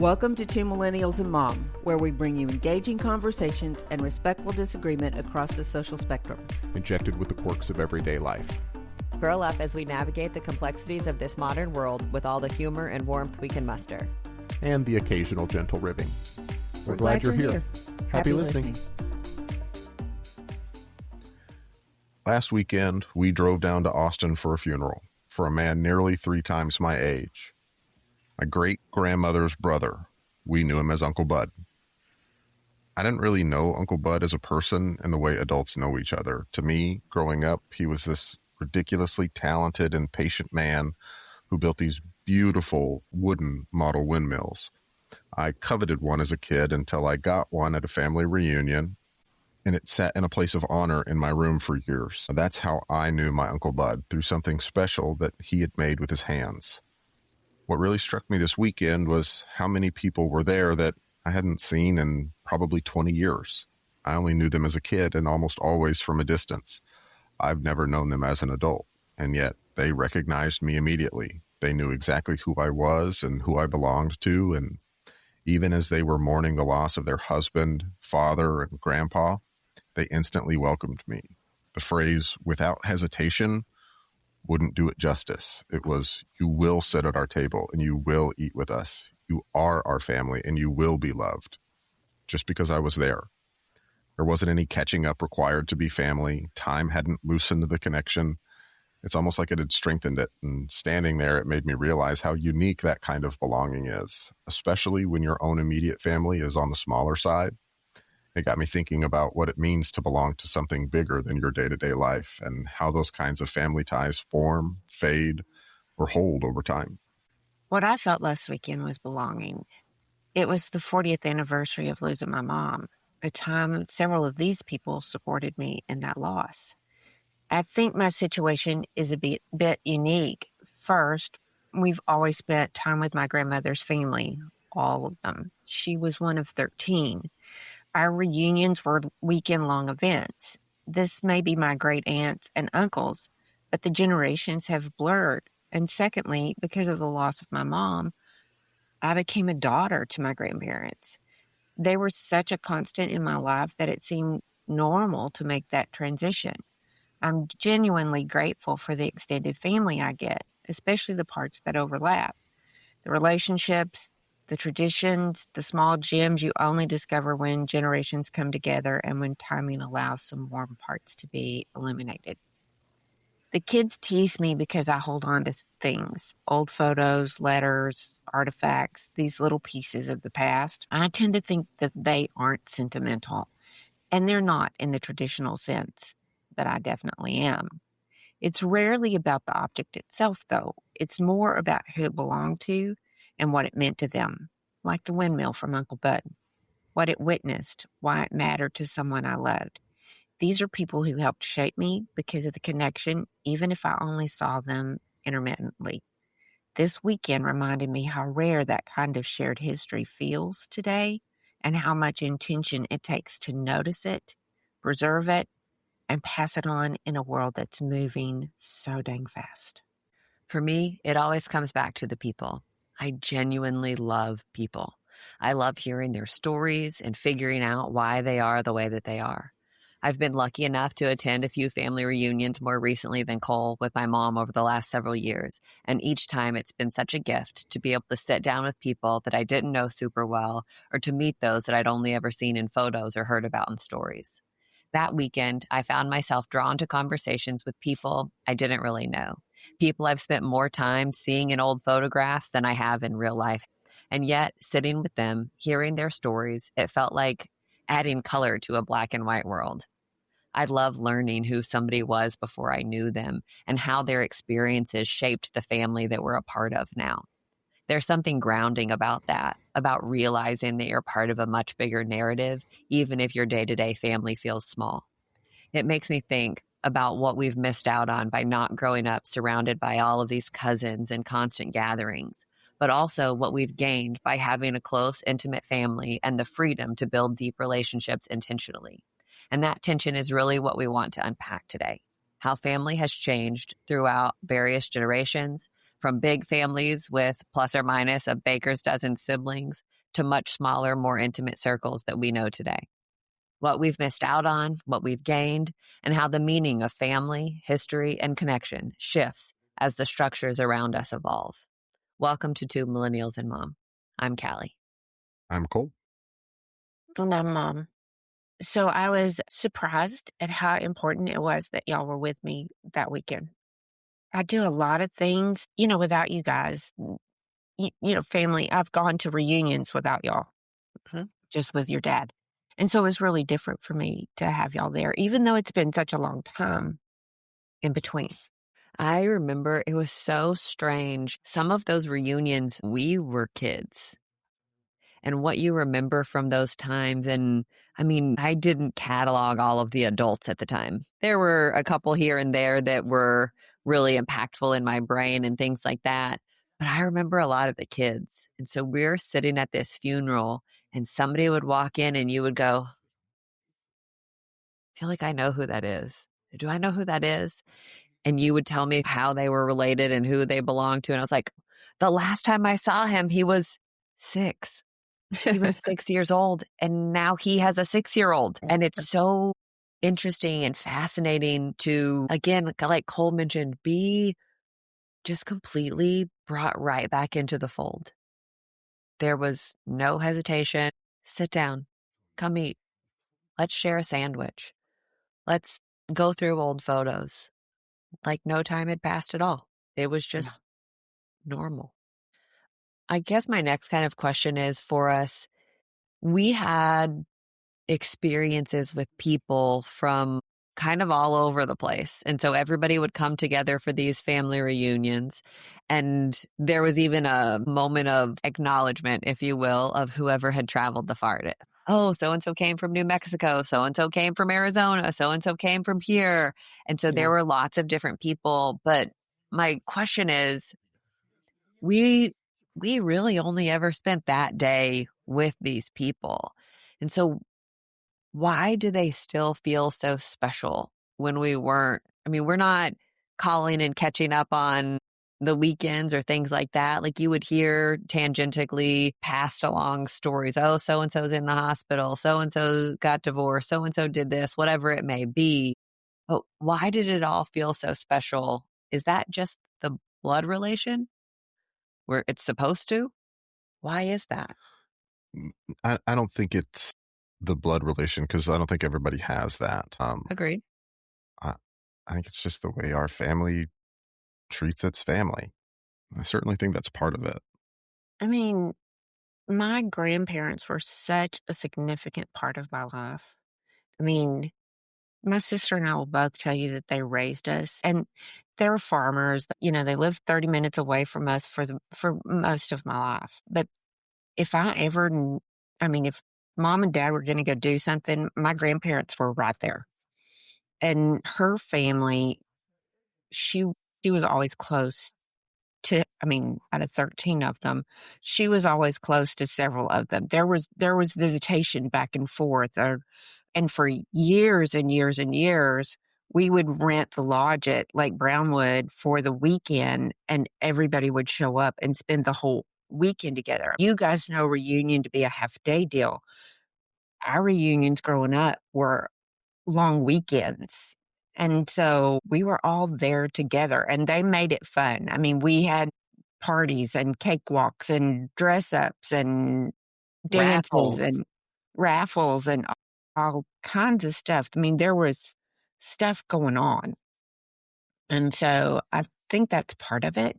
Welcome to Two Millennials and Mom, where we bring you engaging conversations and respectful disagreement across the social spectrum. Injected with the quirks of everyday life. Curl up as we navigate the complexities of this modern world with all the humor and warmth we can muster. And the occasional gentle ribbing. We're glad you're here. Happy listening. Last weekend, we drove down to Austin for a funeral for a man nearly 3 times my age. My great-grandmother's brother. We knew him as Uncle Bud. I didn't really know Uncle Bud as a person in the way adults know each other. To me, growing up, he was this ridiculously talented and patient man who built these beautiful wooden model windmills. I coveted one as a kid until I got one at a family reunion, and it sat in a place of honor in my room for years. That's how I knew my Uncle Bud, through something special that he had made with his hands. What really struck me this weekend was how many people were there that I hadn't seen in probably 20 years. I only knew them as a kid and almost always from a distance. I've never known them as an adult, and yet they recognized me immediately. They knew exactly who I was and who I belonged to, and even as they were mourning the loss of their husband, father, and grandpa, they instantly welcomed me. The phrase, without hesitation, wouldn't do it justice. It was, you will sit at our table and you will eat with us. You are our family and you will be loved. Just because I was there. There wasn't any catching up required to be family. Time hadn't loosened the connection. It's almost like it had strengthened it. And standing there, it made me realize how unique that kind of belonging is, especially when your own immediate family is on the smaller side. It got me thinking about what it means to belong to something bigger than your day-to-day life and how those kinds of family ties form, fade, or hold over time. What I felt last weekend was belonging. It was the 40th anniversary of losing my mom, a time several of these people supported me in that loss. I think my situation is a bit unique. First, we've always spent time with my grandmother's family, all of them. She was one of 13. Our reunions were weekend-long events. This may be my great aunts and uncles, but the generations have blurred. And secondly, because of the loss of my mom, I became a daughter to my grandparents. They were such a constant in my life that it seemed normal to make that transition. I'm genuinely grateful for the extended family I get, especially the parts that overlap. The relationships, the traditions, the small gems you only discover when generations come together and when timing allows some warm parts to be illuminated. The kids tease me because I hold on to things, old photos, letters, artifacts, these little pieces of the past. I tend to think that they aren't sentimental, and they're not in the traditional sense, but I definitely am. It's rarely about the object itself, though. It's more about who it belonged to and what it meant to them, like the windmill from Uncle Bud, what it witnessed, why it mattered to someone I loved. These are people who helped shape me because of the connection, even if I only saw them intermittently. This weekend reminded me how rare that kind of shared history feels today and how much intention it takes to notice it, preserve it, and pass it on in a world that's moving so dang fast. For me, it always comes back to the people. I genuinely love people. I love hearing their stories and figuring out why they are the way that they are. I've been lucky enough to attend a few family reunions more recently than Cole with my mom over the last several years, and each time it's been such a gift to be able to sit down with people that I didn't know super well or to meet those that I'd only ever seen in photos or heard about in stories. That weekend, I found myself drawn to conversations with people I didn't really know. People I've spent more time seeing in old photographs than I have in real life. And yet, sitting with them, hearing their stories, it felt like adding color to a black and white world. I love learning who somebody was before I knew them and how their experiences shaped the family that we're a part of now. There's something grounding about that, about realizing that you're part of a much bigger narrative, even if your day-to-day family feels small. It makes me think about what we've missed out on by not growing up surrounded by all of these cousins and constant gatherings, but also what we've gained by having a close, intimate family and the freedom to build deep relationships intentionally. And that tension is really what we want to unpack today. How family has changed throughout various generations, from big families with plus or minus a baker's dozen siblings to much smaller, more intimate circles that we know today. What we've missed out on, what we've gained, and how the meaning of family, history, and connection shifts as the structures around us evolve. Welcome to Two Millennials and Mom. I'm Callie. I'm Cole. And I'm Mom. So I was surprised at how important it was that y'all were with me that weekend. I do a lot of things, without you guys. Family, I've gone to reunions without y'all, just with your dad. And so it was really different for me to have y'all there, even though it's been such a long time in between. I remember it was so strange. Some of those reunions, we were kids. And what you remember from those times. And I mean, I didn't catalog all of the adults at the time. There were a couple here and there that were really impactful in my brain and things like that. But I remember a lot of the kids. And so we're sitting at this funeral and somebody would walk in and you would go, I feel like I know who that is. Do I know who that is? And you would tell me how they were related and who they belonged to. And I was like, the last time I saw him, he was 6. He was 6 years old and now he has a 6-year-old. And it's so interesting and fascinating to, again, like Cole mentioned, be just completely brought right back into the fold. There was no hesitation. Sit down, come eat. Let's share a sandwich. Let's go through old photos. Like no time had passed at all. It was just normal. I guess my next kind of question is for us, we had experiences with people from kind of all over the place. And so everybody would come together for these family reunions. And there was even a moment of acknowledgement, if you will, of whoever had traveled the farthest. Oh, so-and-so came from New Mexico. So-and-so came from Arizona. So-and-so came from here. And so there were lots of different people. But my question is, we really only ever spent that day with these people. And so why do they still feel so special when we weren't? I mean, we're not calling and catching up on the weekends or things like that. Like you would hear tangentially passed along stories. Oh, so-and-so's in the hospital. So-and-so got divorced. So-and-so did this, whatever it may be. But why did it all feel so special? Is that just the blood relation where it's supposed to? Why is that? I don't think it's the blood relation because I don't think everybody has that. Agreed. I think it's just the way our family treats its family. I certainly think that's part of it. I mean, my grandparents were such a significant part of my life. I mean, my sister and I will both tell you that they raised us, and they were farmers. They lived 30 minutes away from us for most of my life. But if if Mom and Dad were going to go do something, my grandparents were right there. And her family, she was always close to, out of 13 of them, she was always close to several of them. There was visitation back and forth, and for years and years and years, we would rent the lodge at Lake Brownwood for the weekend, and everybody would show up and spend the whole weekend together. You guys know reunion to be a half-day deal. Our reunions growing up were long weekends. And so we were all there together and they made it fun. I mean, we had parties and cakewalks and dress ups and dances and raffles and all kinds of stuff. I mean, there was stuff going on. And so I think that's part of it.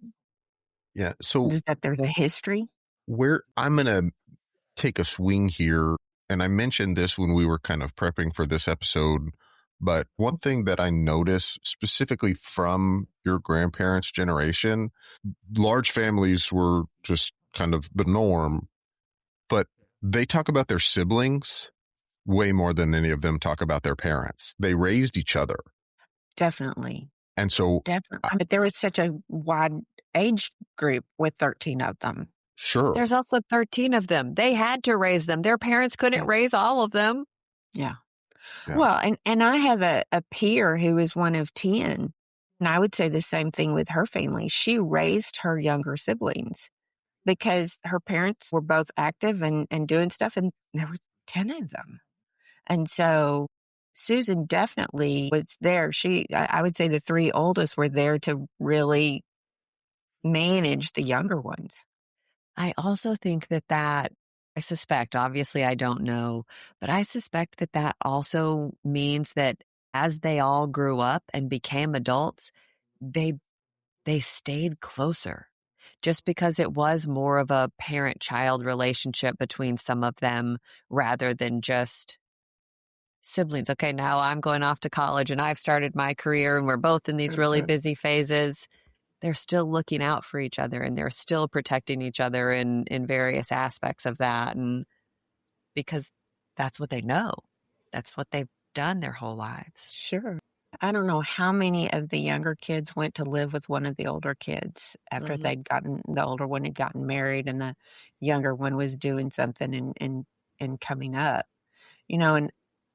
Yeah. So is that there's a history. Where I'm going to take a swing here, and I mentioned this when we were kind of prepping for this episode, but one thing that I notice specifically from your grandparents' generation, large families were just kind of the norm, but they talk about their siblings way more than any of them talk about their parents. They raised each other. Definitely. And so but there was such a wide age group with 13 of them. Sure. There's also 13 of them. They had to raise them. Their parents couldn't raise all of them. Yeah. Well, and I have a peer who is one of 10, and I would say the same thing with her family. She raised her younger siblings. because her parents were both active and doing stuff, and there were 10 of them. And so Susan definitely was there. I would say the three oldest were there to really manage the younger ones. I also think I suspect, obviously I don't know, but I suspect that also means that as they all grew up and became adults, they stayed closer. Just because it was more of a parent-child relationship between some of them rather than just siblings. Okay, now I'm going off to college and I've started my career and we're both in these really busy phases. They're still looking out for each other and they're still protecting each other in various aspects of that. And because that's what they know. That's what they've done their whole lives. Sure. I don't know how many of the younger kids went to live with one of the older kids after the older one had gotten married and the younger one was doing something and coming up. And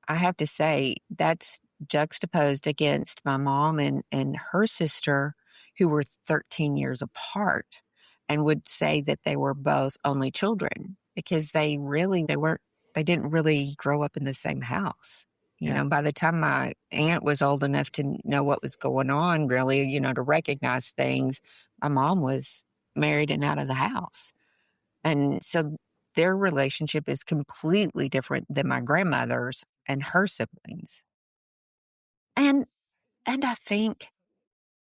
I have to say that's juxtaposed against my mom and her sister, who were 13 years apart, and would say that they were both only children because they didn't really grow up in the same house. By the time my aunt was old enough to know what was going on, really, to recognize things, my mom was married and out of the house. And so their relationship is completely different than my grandmother's and her siblings. And I think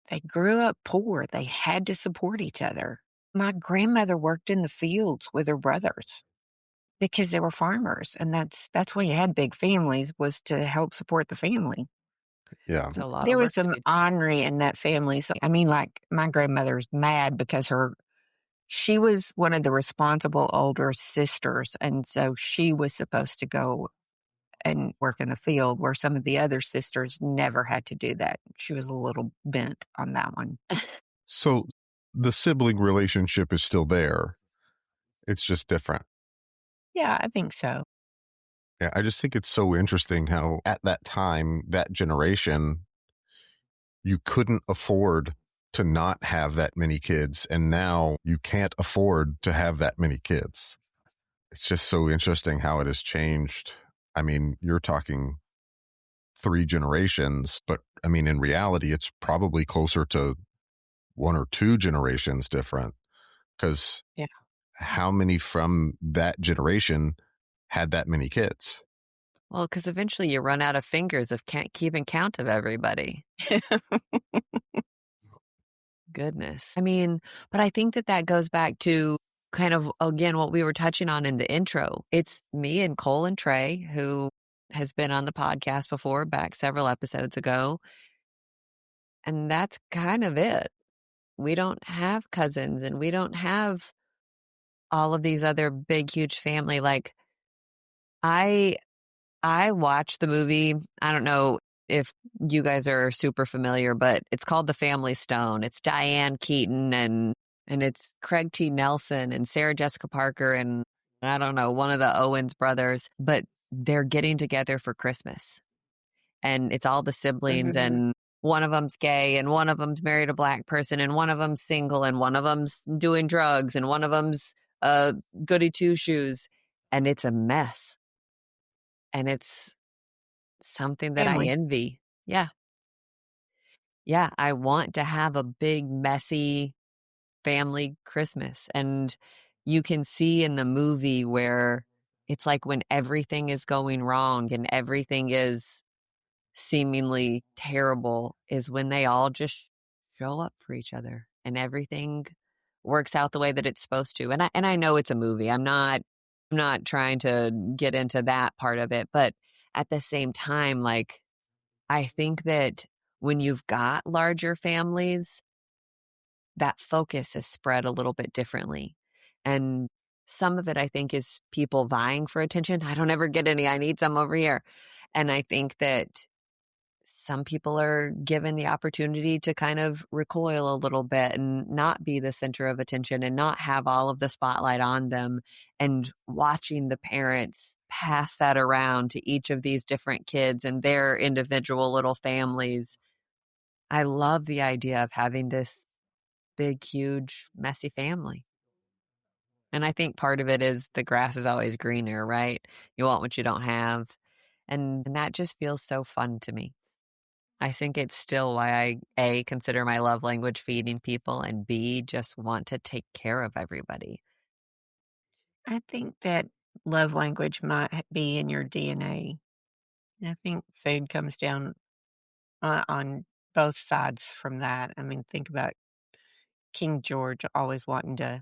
they grew up poor. They had to support each other. My grandmother worked in the fields with her brothers because they were farmers, and that's why you had big families, was to help support the family. Yeah. There was some ornery in that family. So, like my grandmother's mad because she was one of the responsible older sisters, and so she was supposed to go and work in the field where some of the other sisters never had to do that. She was a little bent on that one. So the sibling relationship is still there. It's just different. Yeah, I think so. Yeah, I just think it's so interesting how at that time, that generation, you couldn't afford to not have that many kids. And now you can't afford to have that many kids. It's just so interesting how it has changed. I mean, you're talking 3 generations, but I mean, in reality, it's probably closer to 1 or 2 generations different, because how many from that generation had that many kids? Well, because eventually you run out of fingers of keeping count of everybody. Goodness. I mean, but I think that goes back to kind of, again, what we were touching on in the intro. It's me and Cole and Trey, who has been on the podcast before, back several episodes ago. And that's kind of it. We don't have cousins and we don't have all of these other big, huge family. Like, I watched the movie. I don't know if you guys are super familiar, but it's called The Family Stone. It's Diane Keaton and it's Craig T. Nelson and Sarah Jessica Parker and I don't know, one of the Owens brothers, but they're getting together for Christmas. And it's all the siblings and one of them's gay and one of them's married a black person and one of them's single and one of them's doing drugs and one of them's goody two-shoes. And it's a mess. And it's something that I envy. Yeah. Yeah. I want to have a big, messy family Christmas. And you can see in the movie where it's like when everything is going wrong and everything is seemingly terrible is when they all just show up for each other and everything works out the way that it's supposed to. And I know it's a movie. I'm not trying to get into that part of it, but at the same time, like, I think that when you've got larger families, that focus is spread a little bit differently. And some of it, I think, is people vying for attention. I don't ever get any. I need some over here. And I think that some people are given the opportunity to kind of recoil a little bit and not be the center of attention and not have all of the spotlight on them, and watching the parents pass that around to each of these different kids and their individual little families. I love the idea of having this big, huge, messy family. And I think part of it is the grass is always greener, right? You want what you don't have. And that just feels so fun to me. I think it's still why I, A, consider my love language feeding people, and B, just want to take care of everybody. I think that love language might be in your DNA. I think food comes down on both sides from that. I mean, think about King George always wanting to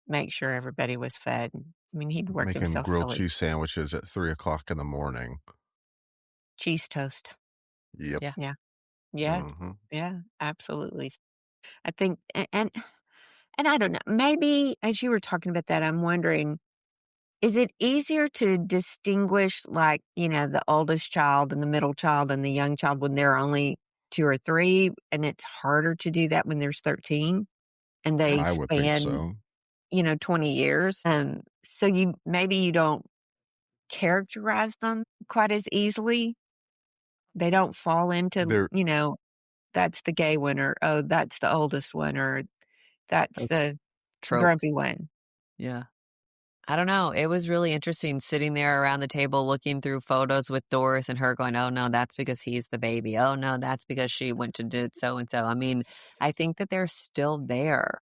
make sure everybody was fed. I mean, he'd work Making himself grilled silly. cheese sandwiches at 3 o'clock in the morning. Cheese toast. Yep. Yeah. Yeah. Yeah. Mm-hmm. Yeah. Absolutely. I think, and I don't know, maybe as you were talking about that, I'm wondering, is it easier to distinguish, like, the oldest child and the middle child and the young child when they're only 2 or 3, and it's harder to do that when there's 13 and they I would think span, so. 20 years? So you don't characterize them quite as easily. They don't fall into, There, that's the gay one, or, oh, that's the oldest one, or that's Those the tropes. grumpy one. Yeah. I don't know. It was really interesting sitting there around the table looking through photos with Doris and her going, oh, no, that's because he's the baby. Oh, no, that's because she went to did so and so. I mean, I think that they're still there.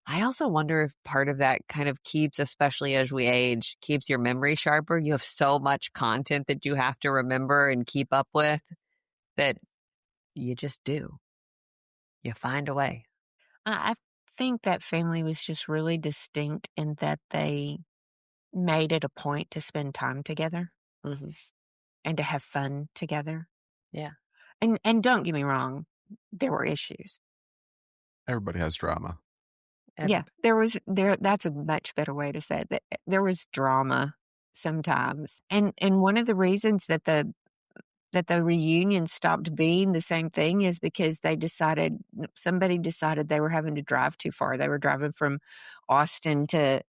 I also wonder if part of that kind of keeps, especially as we age, keeps your memory sharper. You have so much content that you have to remember and keep up with that you just do. You find a way. I think that family was just really distinct in that they made it a point to spend time together Mm-hmm. and to have fun together. Yeah. And don't get me wrong, there were issues. everybody has drama. Yeah, that's a much better way to say it. That there was drama sometimes. And one of the reasons that the reunion stopped being the same thing is because somebody decided they were having to drive too far. They were driving from Austin to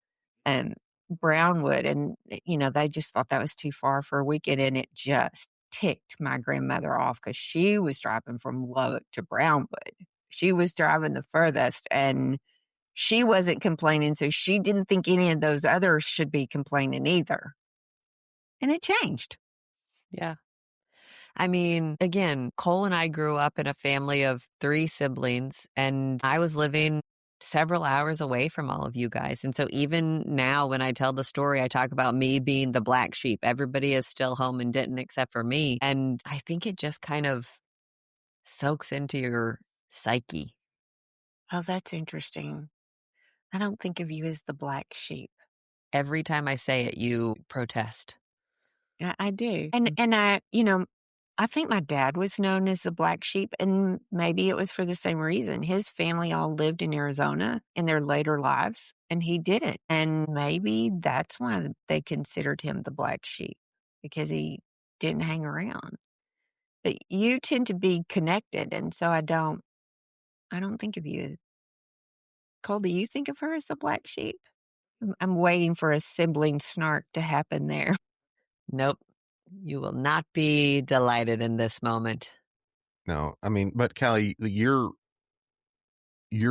um, Brownwood, and they just thought that was too far for a weekend, and it just ticked my grandmother off because she was driving from Lubbock to Brownwood. She was driving the furthest, and she wasn't complaining, so she didn't think any of those others should be complaining either. And it changed. Yeah. I mean, again, Cole and I grew up in a family of 3 siblings, and I was living several hours away from all of you guys. And so even now, when I tell the story, I talk about me being the black sheep. Everybody is still home and didn't except for me. And I think it just kind of soaks into your psyche. Oh, that's interesting. I don't think of you as the black sheep. Every time I say it, you protest. I do. And I think my dad was known as the black sheep, and maybe it was for the same reason. His family all lived in Arizona in their later lives, and he didn't. And maybe that's why they considered him the black sheep, because he didn't hang around. But you tend to be connected, and so I don't think of you as Cole. Do you think of her as the black sheep? I'm waiting for a sibling snark to happen there. Nope. You will not be delighted in this moment. No, I mean, but Callie, you're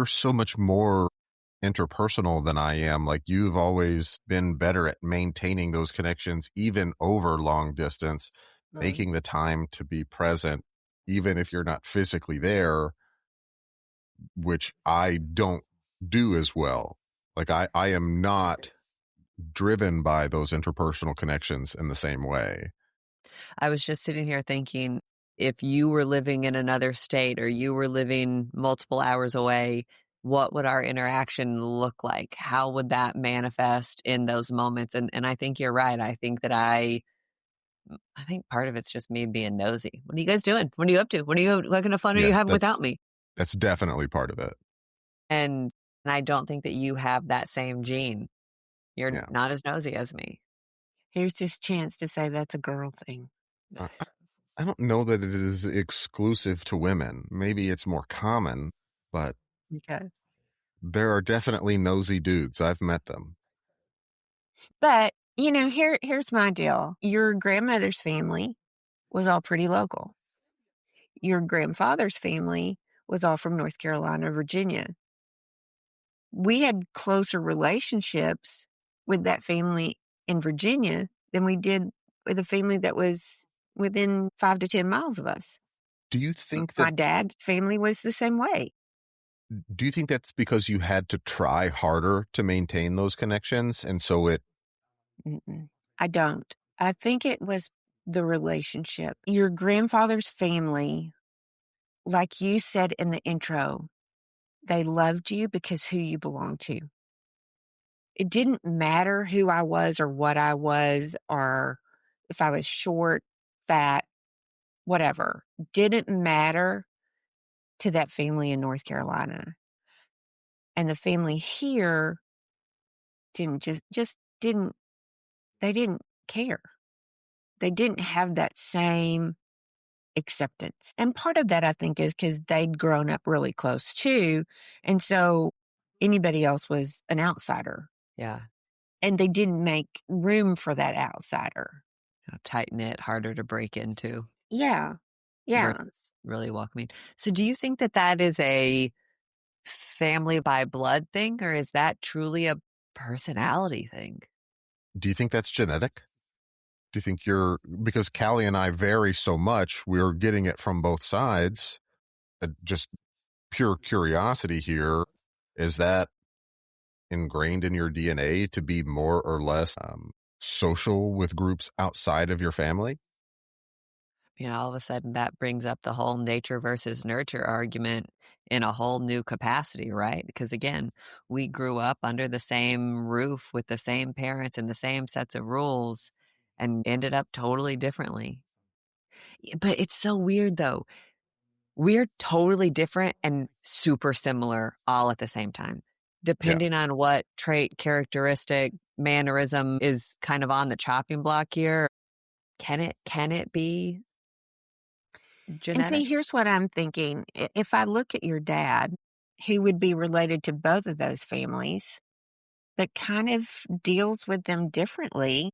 so much more interpersonal than I am. Like, you've always been better at maintaining those connections, even over long distance, making the time to be present, even if you're not physically there, which I don't do as well. Like, I am not driven by those interpersonal connections in the same way. I was just sitting here thinking, if you were living in another state or you were living multiple hours away, what would our interaction look like? How would that manifest in those moments? And I think you're right. I think that I think part of it's just me being nosy. What are you guys doing? What are you up to? What kind of fun are you Yeah, having without me? that's definitely part of it. And I don't think that you have that same gene. You're Yeah. not as nosy as me. Here's this chance to say that's a girl thing. I don't know that it is exclusive to women. Maybe it's more common, but Okay. there are definitely nosy dudes. I've met them. But, here's my deal. Your grandmother's family was all pretty local. Your grandfather's family was all from North Carolina, Virginia. we had closer relationships with that family in Virginia than we did with a family that was within 5 to 10 miles of us. Do you think My that dad's family was the same way. do you think that's because you had to try harder to maintain those connections, and so it Mm-mm. I don't. I think it was the relationship. Your grandfather's family, like you said in the intro, they loved you because who you belonged to. It didn't matter who I was or what I was or if I was short, fat, whatever. Didn't matter to that family in North Carolina. And the family here didn't just didn't they didn't care. They didn't have that same acceptance. And part of that I think is because they'd grown up really close too. And so anybody else was an outsider. Yeah. And they didn't make room for that outsider. Tight knit, harder to break into. Yeah. Yeah. Versus really welcoming. So do you think that that is a family by blood thing, or is that truly a personality thing? do you think that's genetic? Do you think because Callie and I vary so much, we're getting it from both sides. Just pure curiosity here. Is that ingrained in your DNA to be more or less social with groups outside of your family? All of a sudden that brings up the whole nature versus nurture argument in a whole new capacity, right? Because again, we grew up under the same roof with the same parents and the same sets of rules and ended up totally differently. But it's so weird though. We're totally different and super similar all at the same time, depending on what trait, characteristic, mannerism is kind of on the chopping block here. Can it be And see, genetic? here's what I'm thinking. If I look at your dad, he would be related to both of those families, but kind of deals with them differently.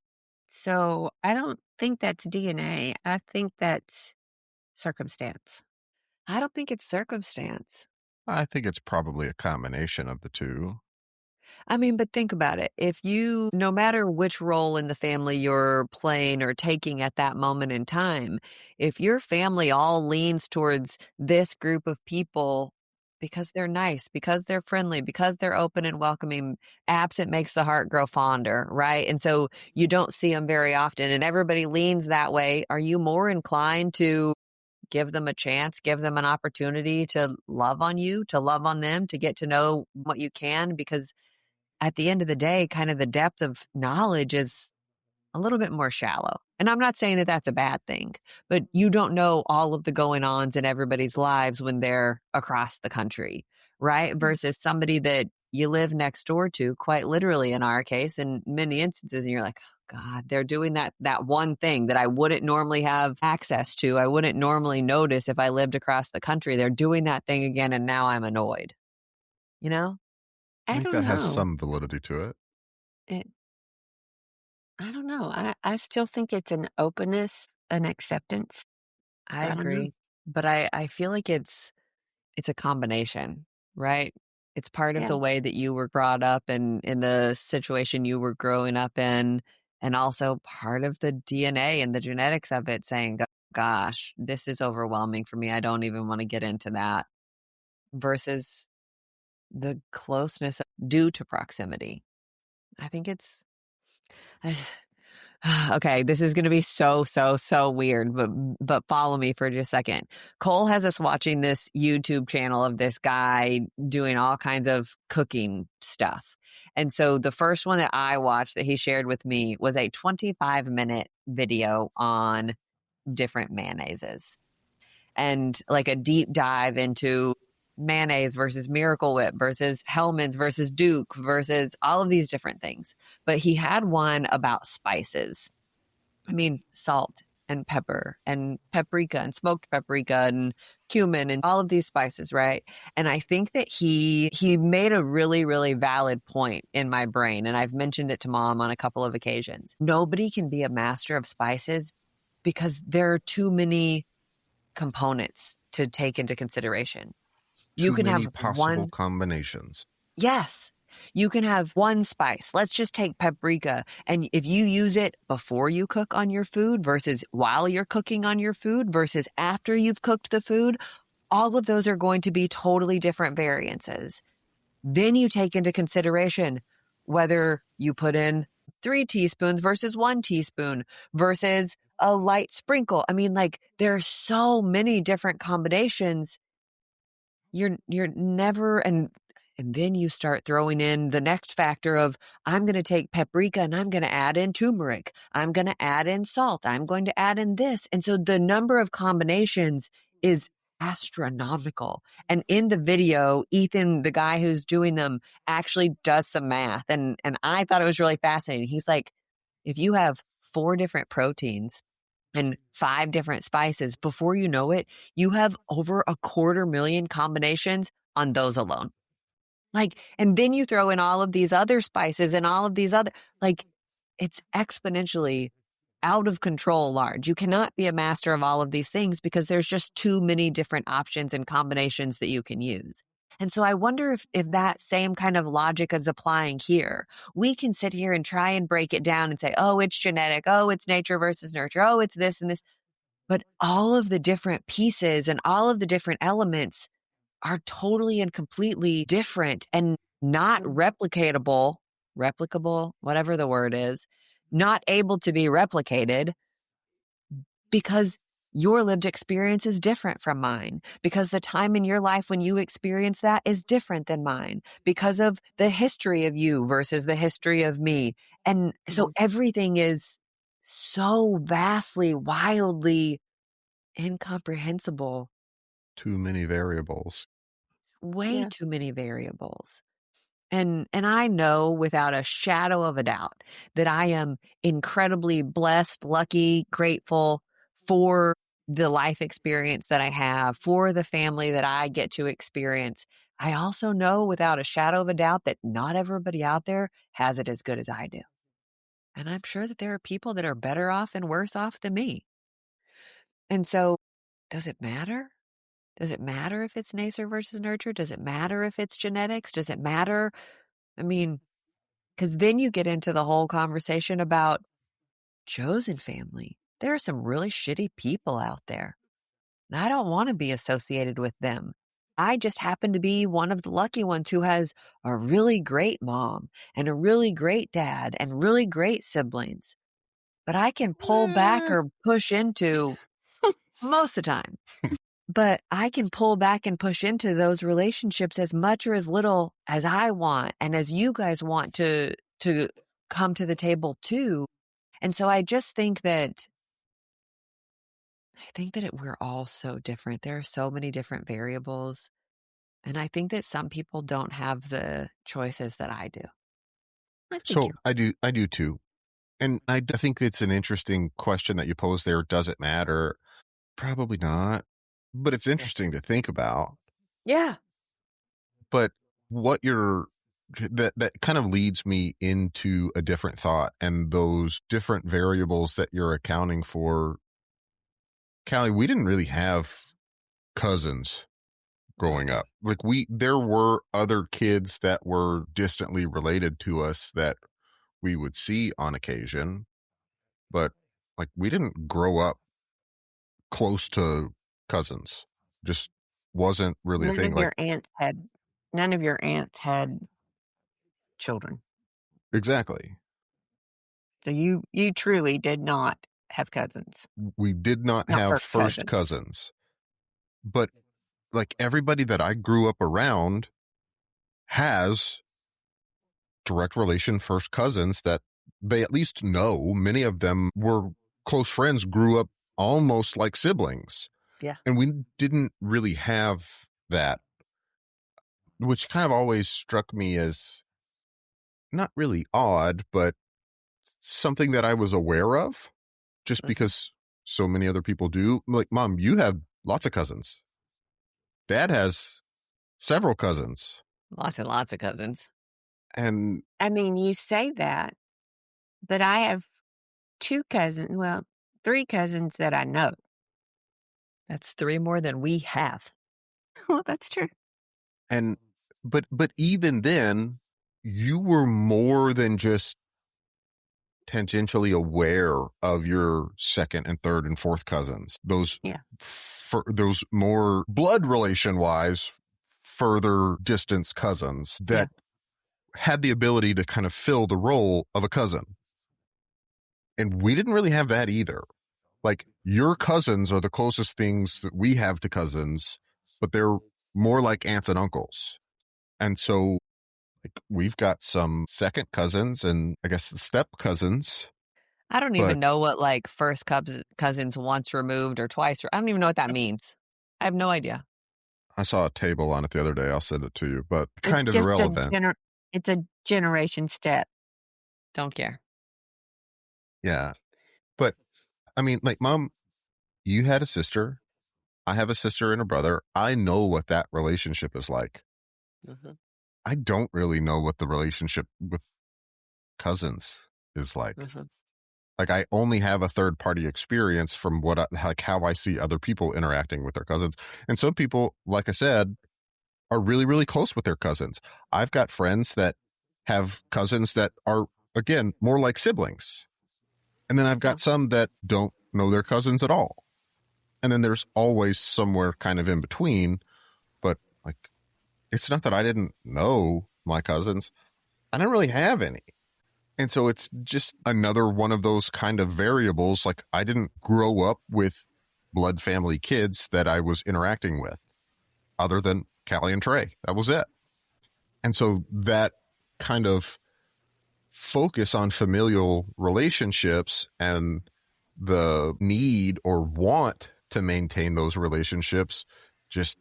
So I don't think that's DNA. I think that's circumstance. I don't think it's circumstance. I think it's probably a combination of the two. But think about it. If you, no matter which role in the family you're playing or taking at that moment in time, if your family all leans towards this group of people because they're nice, because they're friendly, because they're open and welcoming, absent makes the heart grow fonder, right? And so you don't see them very often and everybody leans that way. Are you more inclined to give them a chance, give them an opportunity to love on you, to love on them, to get to know what you can? Because at the end of the day, kind of the depth of knowledge is a little bit more shallow. And I'm not saying that that's a bad thing, but you don't know all of the going ons in everybody's lives when they're across the country, right? Versus somebody that you live next door to, quite literally in our case, in many instances, and you're like, oh, God, they're doing that one thing that I wouldn't normally have access to. I wouldn't normally notice if I lived across the country. They're doing that thing again, and now I'm annoyed. I I think don't that know. has some validity to it. I don't know. I still think it's an openness, an acceptance. I don't know. agree. But I feel like it's a combination, right? It's part of Yeah. the way that you were brought up and in the situation you were growing up in, and also part of the DNA and the genetics of it saying, gosh, this is overwhelming for me. I don't even want to get into that, versus the closeness due to proximity. I think it's okay, this is going to be so weird, but follow me for just a second. Cole has us watching this YouTube channel of this guy doing all kinds of cooking stuff. And so the first one that I watched that he shared with me was a 25-minute video on different mayonnaises and like a deep dive into mayonnaise versus Miracle Whip versus Hellman's versus Duke versus all of these different things. But he had one about spices. Salt and pepper and paprika and smoked paprika and cumin and all of these spices, right? And I think that he made a really, really valid point in my brain. And I've mentioned it to Mom on a couple of occasions. Nobody can be a master of spices because there are too many components to take into consideration. You Too can many have possible combinations. Yes. You can have one spice. Let's just take paprika. And if you use it before you cook on your food versus while you're cooking on your food versus after you've cooked the food, all of those are going to be totally different variances. Then you take into consideration whether you put in 3 teaspoons versus 1 teaspoon versus a light sprinkle. I mean, like, there are so many different combinations. You're never, and then you start throwing in the next factor of, I'm going to take paprika and I'm going to add in turmeric. I'm going to add in salt. I'm going to add in this. And so the number of combinations is astronomical. And in the video, Ethan, the guy who's doing them, actually does some math. And I thought it was really fascinating. He's like, if you have 4 different proteins and 5 different spices, before you know it, you have over 250,000 combinations on those alone. Like, and then you throw in all of these other spices and all of these other, like, it's exponentially out of control large. You cannot be a master of all of these things because there's just too many different options and combinations that you can use. And so I wonder if that same kind of logic is applying here. We can sit here and try and break it down and say, oh, it's genetic. Oh, it's nature versus nurture. Oh, it's this and this. But all of the different pieces and all of the different elements are totally and completely different and not replicable, whatever the word is, not able to be replicated because your lived experience is different from mine, because the time in your life when you experience that is different than mine, because of the history of you versus the history of me. And so everything is so vastly, wildly incomprehensible. Too many variables. Way too many variables. And I know without a shadow of a doubt that I am incredibly blessed, lucky, grateful for the life experience that I have, for the family that I get to experience. I also know without a shadow of a doubt that not everybody out there has it as good as I do. And I'm sure that there are people that are better off and worse off than me. And so, does it matter? Does it matter if it's nature versus nurture? Does it matter if it's genetics? Does it matter? I mean, because then you get into the whole conversation about chosen family. There are some really shitty people out there, and I don't want to be associated with them. I just happen to be one of the lucky ones who has a really great mom and a really great dad and really great siblings. But I can pull back or push into most of the time. But I can pull back and push into those relationships as much or as little as I want and as you guys want to come to the table too. And so I just think that we're all so different. There are so many different variables. And I think that some people don't have the choices that I do. So I do too. And I think it's an interesting question that you pose there. Does it matter? Probably not. But it's interesting to think about. Yeah. But what that kind of leads me into a different thought, and those different variables that you're accounting for. Callie, we didn't really have cousins growing up. Like there were other kids that were distantly related to us that we would see on occasion, but like we didn't grow up close to cousins. Just wasn't really a thing. None of your aunts had children. Exactly. So you truly did not have cousins. We did not have first cousins. But like everybody that I grew up around has direct relation first cousins that they at least know. Many of them were close friends, grew up almost like siblings. Yeah. And we didn't really have that, which kind of always struck me as not really odd, but something that I was aware of just because so many other people do. Like, Mom, you have lots of cousins. Dad has several cousins. Lots and lots of cousins. And I mean, you say that, but I have 3 cousins that I know. That's 3 more than we have. Well, that's true. And but even then, you were more than just tangentially aware of your second and third and fourth cousins. Those those more blood relation wise, further distance cousins that had the ability to kind of fill the role of a cousin. And we didn't really have that either. Like, your cousins are the closest things that we have to cousins, but they're more like aunts and uncles. And so, like, we've got some second cousins and I guess step cousins. I don't even know what like first cousins once removed or twice. I don't even know what that means. I have no idea. I saw a table on it the other day. I'll send it to you, but kind of irrelevant. It's a generation step. Don't care. Yeah. But I mean, like, Mom, you had a sister. I have a sister and a brother. I know what that relationship is like. Mm-hmm. I don't really know what the relationship with cousins is like. Mm-hmm. Like, I only have a third party experience from how I see other people interacting with their cousins. And some people, like I said, are really, really close with their cousins. I've got friends that have cousins that are, again, more like siblings. And then I've got some that don't know their cousins at all. And then there's always somewhere kind of in between. But, like, it's not that I didn't know my cousins. I don't really have any. And so it's just another one of those kind of variables. Like, I didn't grow up with blood family kids that I was interacting with other than Callie and Trey. That was it. And so that kind of focus on familial relationships and the need or want to maintain those relationships just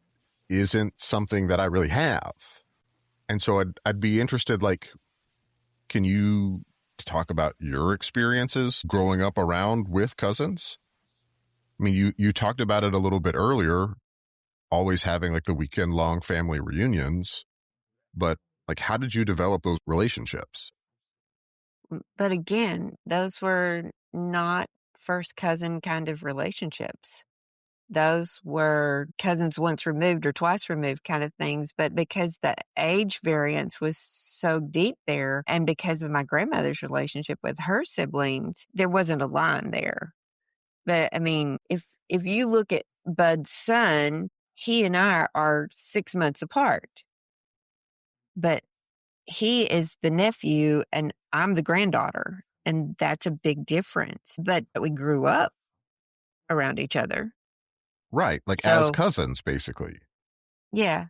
isn't something that I really have. And so I'd be interested, like, can you talk about your experiences growing up around with cousins? I mean, you talked about it a little bit earlier, always having like the weekend long family reunions, but like, how did you develop those relationships? But again, those were not first cousin kind of relationships. Those were cousins once removed or twice removed kind of things. But because the age variance was so deep there, and because of my grandmother's relationship with her siblings, there wasn't a line there. But I mean, if you look at Bud's son, he and I are 6 months apart. But he is the nephew and I'm the granddaughter. And that's a big difference. But we grew up around each other. Right. Like, as cousins, basically. Yeah.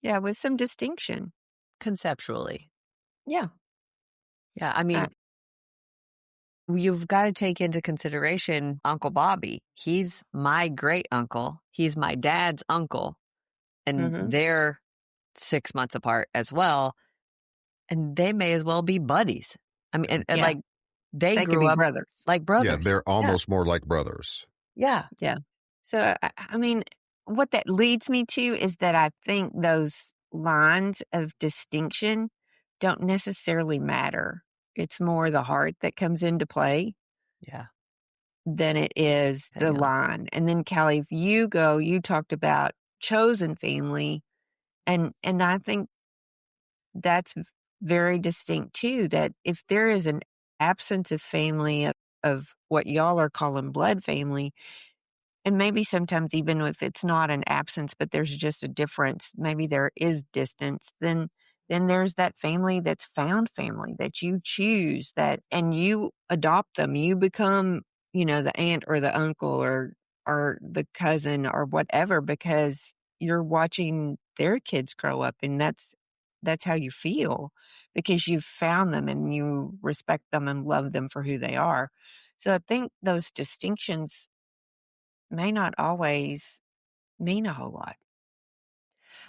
Yeah, with some distinction. Conceptually. Yeah. Yeah. I mean, you've got to take into consideration Uncle Bobby. He's my great uncle. He's my dad's uncle. And they're 6 months apart as well. And they may as well be buddies. I mean, and like they grew up brothers. Like brothers. Yeah, they're almost more like brothers. Yeah. Yeah. So, I mean, what that leads me to is that I think those lines of distinction don't necessarily matter. It's more the heart that comes into play. Yeah. Than it is the line. And then, Callie, if you talked about chosen family, and I think that's very distinct too, that if there is an absence of family of what y'all are calling blood family, and maybe sometimes even if it's not an absence, but there's just a difference, maybe there is distance, then there's that family that's found family that you choose and you adopt them. You become, the aunt or the uncle or the cousin or whatever, because you're watching their kids grow up, and that's how you feel because you've found them and you respect them and love them for who they are. So I think those distinctions may not always mean a whole lot.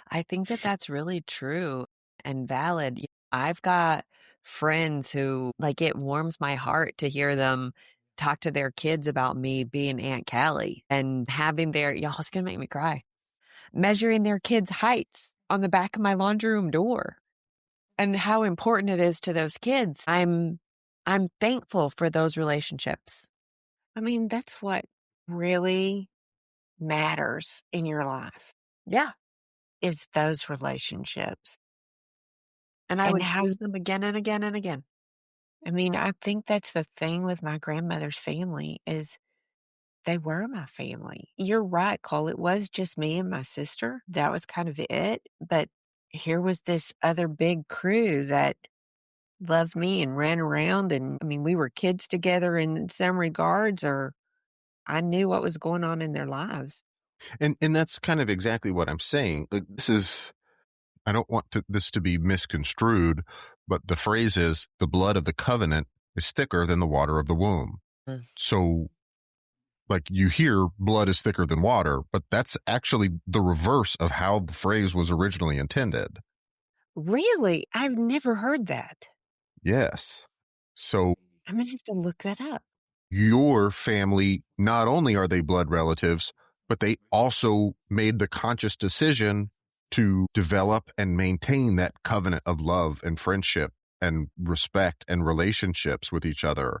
I think that that's really true and valid. I've got friends who, like, it warms my heart to hear them talk to their kids about me being Aunt Callie and having y'all, it's going to make me cry, measuring their kids' heights on the back of my laundry room door and how important it is to those kids. I'm thankful for those relationships. I mean, that's what really matters in your life. Yeah. is those relationships. And I And would how, choose them again and again and again. I mean, I think that's the thing with my grandmother's family is they were my family. You're right, Cole. It was just me and my sister. That was kind of it. But here was this other big crew that loved me and ran around. And I mean, we were kids together in some regards, or I knew what was going on in their lives. And that's kind of exactly what I'm saying. Like, I don't want this to be misconstrued, but the phrase is the blood of the covenant is thicker than the water of the womb. Mm. So, like, you hear blood is thicker than water, but that's actually the reverse of how the phrase was originally intended. Really? I've never heard that. Yes. So I'm going to have to look that up. your family, not only are they blood relatives, but they also made the conscious decision to develop and maintain that covenant of love and friendship and respect and relationships with each other,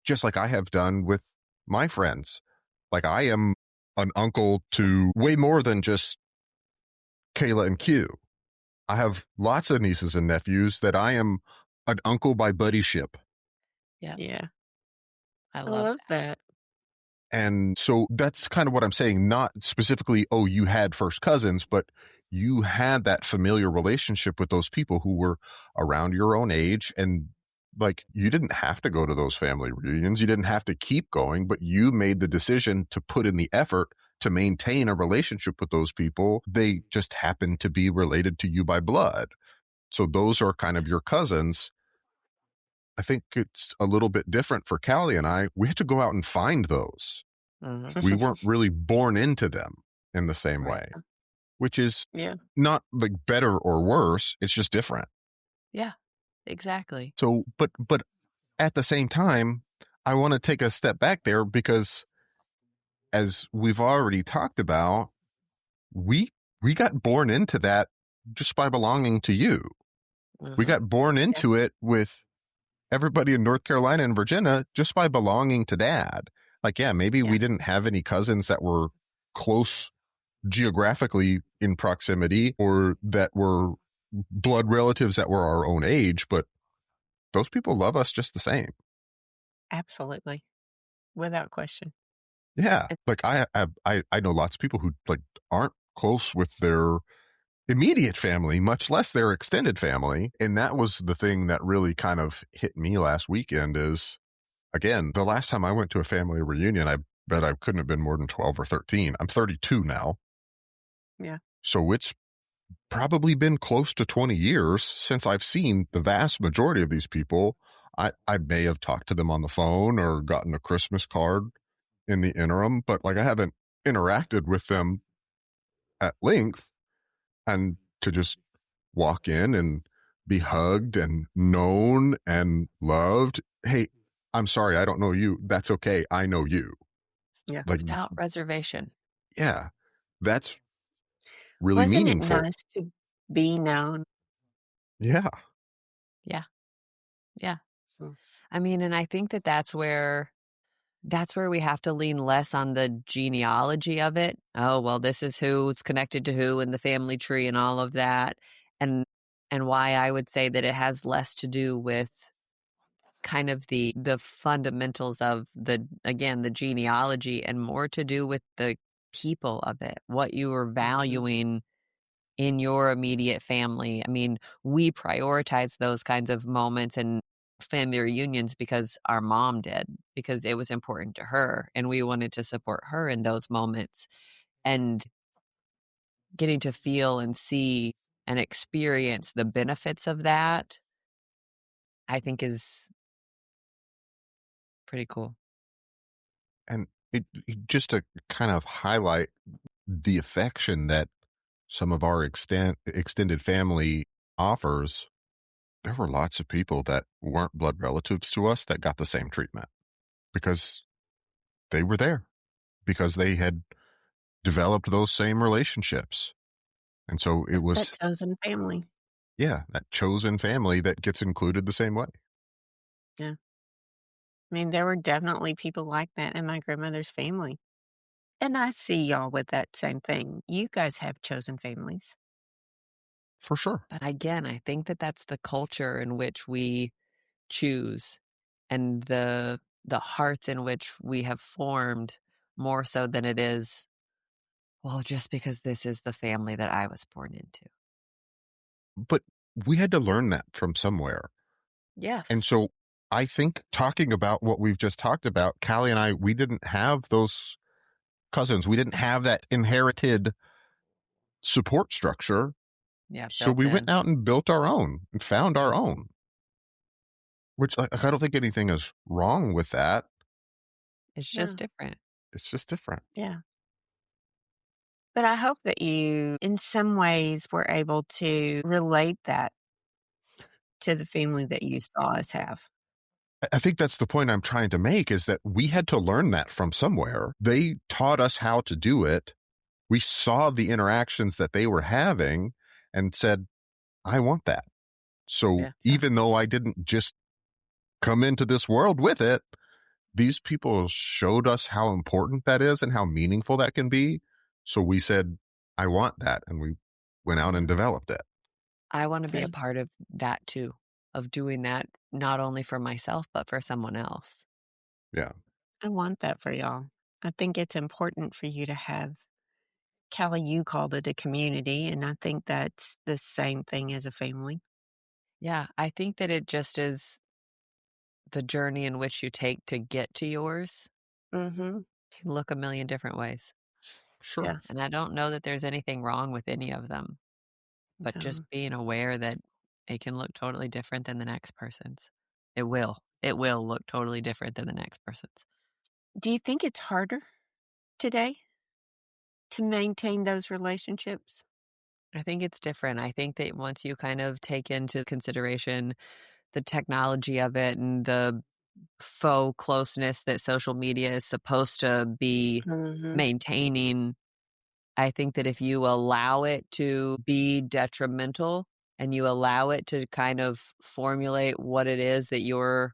just like I have done with my friends. Like, I am an uncle to way more than just Kayla and Q. I have lots of nieces and nephews that I am an uncle by buddyship. Yeah. I I love love that. And so that's kind of what I'm saying. Not specifically, oh, you had first cousins, but you had that familiar relationship with those people who were around your own age. And like, you didn't have to go to those family reunions. You didn't have to keep going, but you made the decision to put in the effort to maintain a relationship with those people. They just happen to be related to you by blood. So those are kind of your cousins. I think it's a little bit different for Callie and I. We had to go out and find those. Mm-hmm. We weren't really born into them in the same Right. way, which is Yeah. not like better or worse. It's just different. Yeah, exactly. So, but at the same time, I want to take a step back there because, as we've already talked about, we got born into that just by belonging to you. We Mhm. got born into it with everybody in North Carolina and Virginia just by belonging to Dad. Like, yeah, maybe we didn't have any cousins that were close geographically in proximity or that were blood relatives that were our own age, but those people love us just the same. Absolutely. Without question. Yeah. Like, I know lots of people who like aren't close with their immediate family, much less their extended family. And that was the thing that really kind of hit me last weekend is, again, the last time I went to a family reunion, I bet I couldn't have been more than 12 or 13. I'm 32 now. Yeah. So it's probably been close to 20 years since I've seen the vast majority of these people. I may have talked to them on the phone or gotten a Christmas card in the interim, but like, I haven't interacted with them at length. And to just walk in and be hugged and known and loved. Hey, I'm sorry, I don't know you. That's okay. I know you. Yeah. Like, Without reservation. yeah, that's really Wasn't meaningful. it nice to be known? Yeah. Yeah. Yeah. So, I mean, and I think that that's where we have to lean less on the genealogy of it. Oh, well, this is who's connected to who in the family tree and all of that. And why I would say that it has less to do with kind of the fundamentals of the genealogy and more to do with the people of it, what you are valuing in your immediate family. I mean, we prioritize those kinds of moments and family reunions because our mom did, because it was important to her and we wanted to support her in those moments. And getting to feel and see and experience the benefits of that, I think is pretty cool. And just to kind of highlight the affection that some of our extended family offers, there were lots of people that weren't blood relatives to us that got the same treatment because they were there, because they had developed those same relationships. And so it was that chosen family. that chosen family that gets included the same way. Yeah. I mean, there were definitely people like that in my grandmother's family. And I see y'all with that same thing. You guys have chosen families. For sure. But again, I think that that's the culture in which we choose and the hearts in which we have formed more so than it is, well, just because this is the family that I was born into. But we had to learn that from somewhere. Yes. And so I think talking about what we've just talked about, Callie and I, we didn't have those cousins. We didn't have that inherited support structure. Yeah, So built we in. went out and built our own and found our own, which I don't think anything is wrong with that. It's just different. It's just different. Yeah. But I hope that you, in some ways, were able to relate that to the family that you saw us have. I think that's the point I'm trying to make, is that we had to learn that from somewhere. They taught us how to do it. We saw the interactions that they were having and said, I want that. So even though I didn't just come into this world with it, these people showed us how important that is and how meaningful that can be. So we said, I want that. And we went out and developed it. I want to be a part of that too, of doing that not only for myself, but for someone else. Yeah. I want that for y'all. I think it's important for you to have, Callie, you called it a community, and I think that's the same thing as a family. Yeah, I think that it just is the journey in which you take to get to yours Mm-hmm. can look a million different ways. Sure. Yeah. And I don't know that there's anything wrong with any of them, but just being aware that it can look totally different than the next person's. It will. It will look totally different than the next person's. Do you think it's harder today to maintain those relationships? I think it's different. I think that once you kind of take into consideration the technology of it and the faux closeness that social media is supposed to be maintaining, I think that if you allow it to be detrimental and you allow it to kind of formulate what it is that you're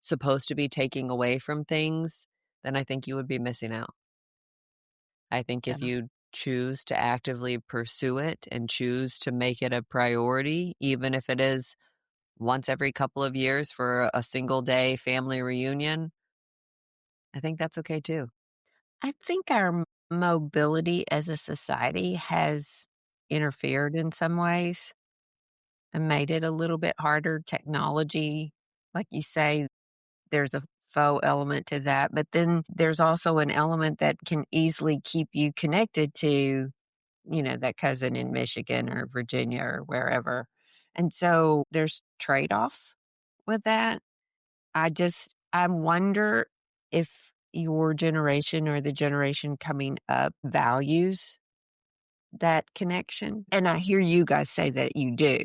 supposed to be taking away from things, then I think you would be missing out. I think if you choose to actively pursue it and choose to make it a priority, even if it is once every couple of years for a single day family reunion, I think that's okay too. I think our mobility as a society has interfered in some ways and made it a little bit harder. Technology, like you say, there's a faux element to that, but then there's also an element that can easily keep you connected to, that cousin in Michigan or Virginia or wherever. And so there's trade-offs with that. I wonder if your generation or the generation coming up values that connection. And I hear you guys say that you do.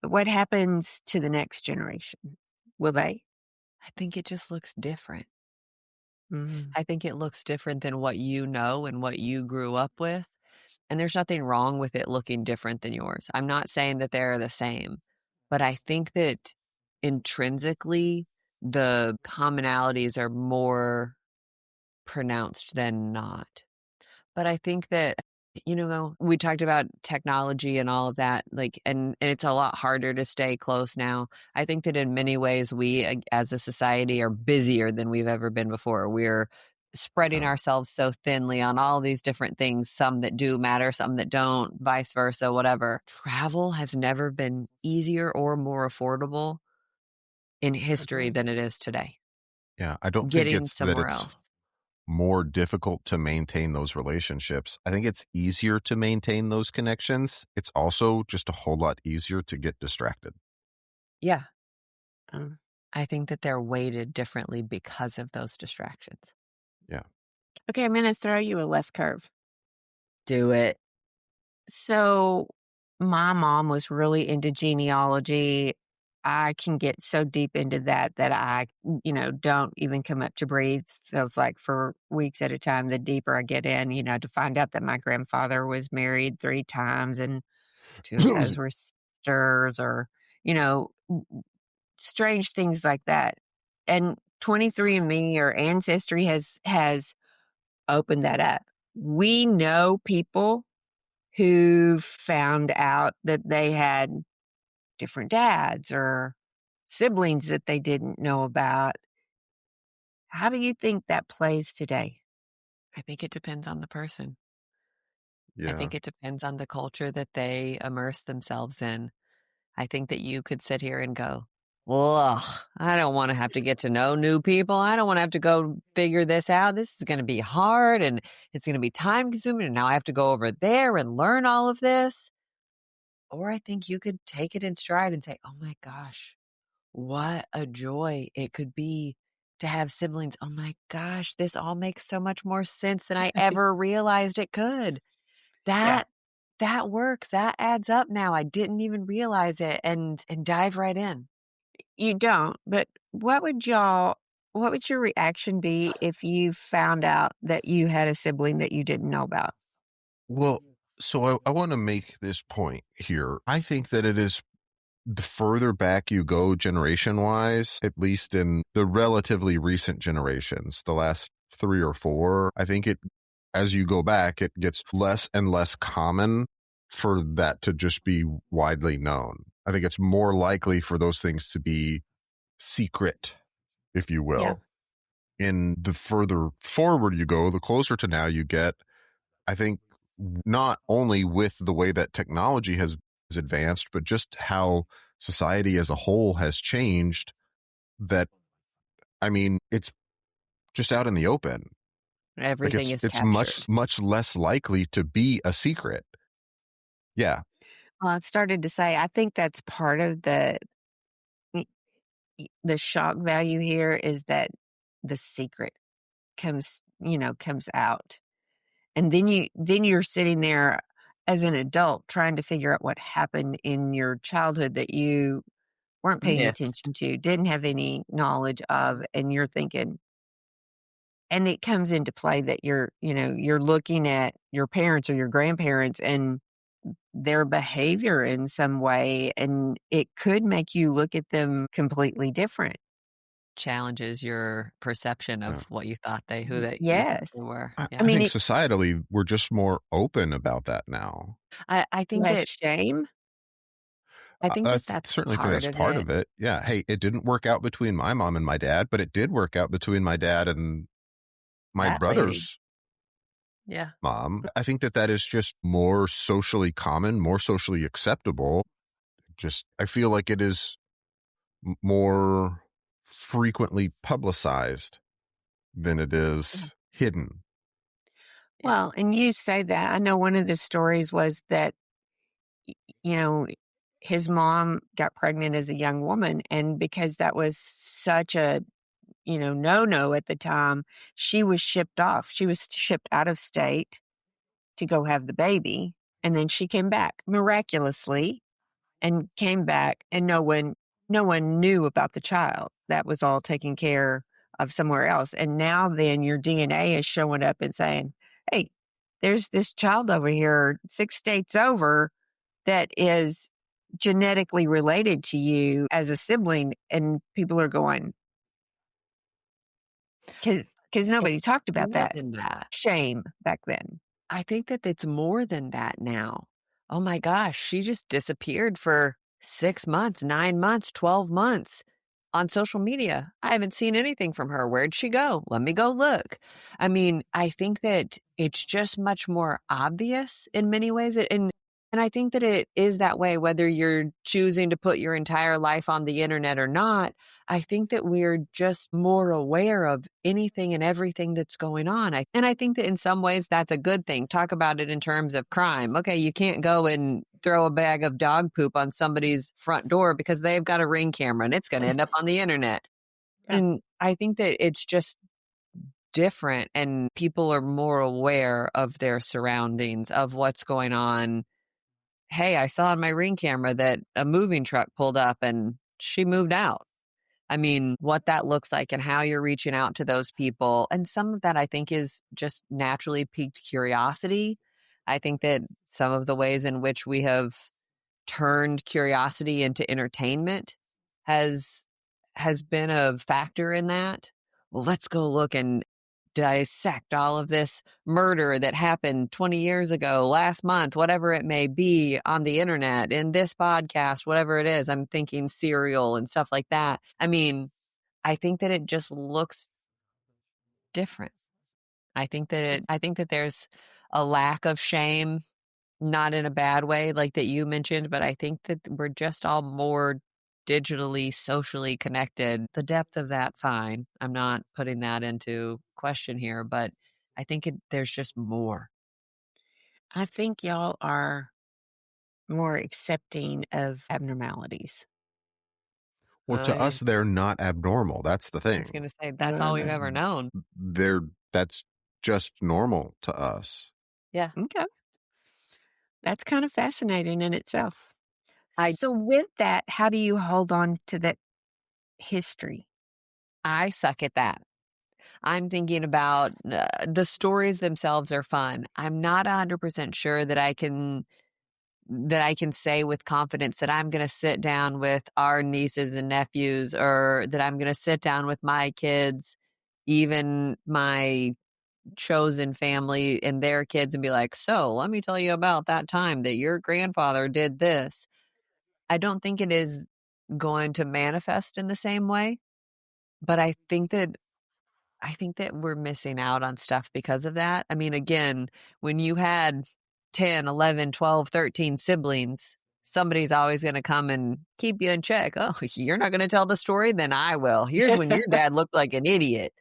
But what happens to the next generation? Will they? I think it just looks different. Mm. I think it looks different than what you know and what you grew up with. And there's nothing wrong with it looking different than yours. I'm not saying that they're the same, but I think that intrinsically the commonalities are more pronounced than not. But I think that, we talked about technology and all of that, and it's a lot harder to stay close now. I think that in many ways, we as a society are busier than we've ever been before. We're spreading ourselves so thinly on all these different things, some that do matter, some that don't, vice versa, whatever. Travel has never been easier or more affordable in history than it is today. Yeah, I don't think Getting it's that somewhere it's else. more difficult to maintain those relationships. I think it's easier to maintain those connections. It's also just a whole lot easier to get distracted. Yeah. I think that they're weighted differently because of those distractions. Yeah. Okay, I'm going to throw you a left curve. Do it. So my mom was really into genealogy. I can get so deep into that I, don't even come up to breathe. Feels like for weeks at a time, the deeper I get in, to find out that my grandfather was married 3 times and 2 of those were sisters or, strange things like that. And 23andMe or Ancestry has opened that up. We know people who found out that they had different dads or siblings that they didn't know about. How do you think that plays today? I think it depends on the person. I Yeah. think it depends on the culture that they immerse themselves in. I think that you could sit here and go, ugh, I don't want to have to get to know new people. I don't want to have to go figure this out. This is going to be hard and it's going to be time consuming. And now I have to go over there and learn all of this. Or I think you could take it in stride and say, oh my gosh, what a joy it could be to have siblings. Oh my gosh, this all makes so much more sense than I ever realized it could. Yeah. That works. That adds up now. I didn't even realize it and dive right in. You don't, but what would your reaction be if you found out that you had a sibling that you didn't know about? Well, so I want to make this point here. I think that it is the further back you go generation wise, at least in the relatively recent generations, the last 3 or 4, I think as you go back, it gets less and less common for that to just be widely known. I think it's more likely for those things to be secret, if you will. Yeah. And the further forward you go, the closer to now you get. I think not only with the way that technology has advanced, but just how society as a whole has changed, that, I mean, it's just out in the open. Like Everything is it's captured. much less likely to be a secret. Yeah. Well, I started to say, I think that's part of the shock value here is that the secret comes out. And then you're sitting there as an adult trying to figure out what happened in your childhood that you weren't paying Yes. attention to, didn't have any knowledge of, and you're thinking, and it comes into play that you're looking at your parents or your grandparents and their behavior in some way, and it could make you look at them completely different. Challenges your perception Yeah. of what you thought who that you thought Yes. they were. I, Yeah. I mean, think societally, we're just more open about that now. I think less that shame. that's Certainly think part that's of part it. of it. Yeah. Hey, it didn't work out between my mom and my dad, but it did work out between my dad and my That lady. brother's Yeah. mom. I think that is just more socially common, more socially acceptable. Just, I feel like it is more frequently publicized than it is hidden. Yeah. Well, and you say that. I know one of the stories was that, you know, his mom got pregnant as a young woman, and because that was such a, no at the time, she was shipped off. She was shipped out of state to go have the baby, and then she came back miraculously and came back, and no one knew about the child. That was all taken care of somewhere else. And now then your DNA is showing up and saying, hey, there's this child over here 6 states over that is genetically related to you as a sibling. And people are going, because It's nobody talked about more that than that. shame back then. I think that it's more than that now. Oh my gosh, she just disappeared for 6 months, 9 months, 12 months on social media. I haven't seen anything from her. Where'd she go? Let me go look. I mean, I think that it's just much more obvious in many ways. And I think that it is that way, whether you're choosing to put your entire life on the internet or not. I think that we're just more aware of anything and everything that's going on. And I think that in some ways that's a good thing. Talk about it in terms of crime. Okay, you can't go and throw a bag of dog poop on somebody's front door because they've got a Ring camera and it's going to end up on the internet. Yeah. And I think that it's just different and people are more aware of their surroundings, of what's going on. Hey, I saw on my Ring camera that a moving truck pulled up and she moved out. I mean, what that looks like and how you're reaching out to those people. And some of that I think is just naturally piqued curiosity. I think that some of the ways in which we have turned curiosity into entertainment has been a factor in that. Well, let's go look and dissect all of this murder that happened 20 years ago, last month, whatever it may be on the internet, in this podcast, whatever it is. I'm thinking Serial and stuff like that. I mean, I think that it just looks different. I think that there's a lack of shame, not in a bad way like that you mentioned, but I think that we're just all more digitally, socially connected. The depth of that, fine. I'm not putting that into question here, but I think there's just more. I think y'all are more accepting of abnormalities. Well, to us, they're not abnormal. That's the I was thing. going to say, that's all we've ever known. That's just normal to us. Yeah. Okay. That's kind of fascinating in itself. I- So with that, how do you hold on to that history? I suck at that. I'm thinking about the stories themselves are fun. I'm not 100% sure that I can say with confidence that I'm going to sit down with our nieces and nephews, or that I'm going to sit down with my kids, even my chosen family and their kids, and be like, so let me tell you about that time that your grandfather did this. I don't think it is going to manifest in the same way, but I think that we're missing out on stuff because of that. I mean, again, when you had 10, 11, 12, 13 siblings, somebody's always going to come and keep you in check. Oh, you're not going to tell the story? Then I will. Here's when your dad looked like an idiot.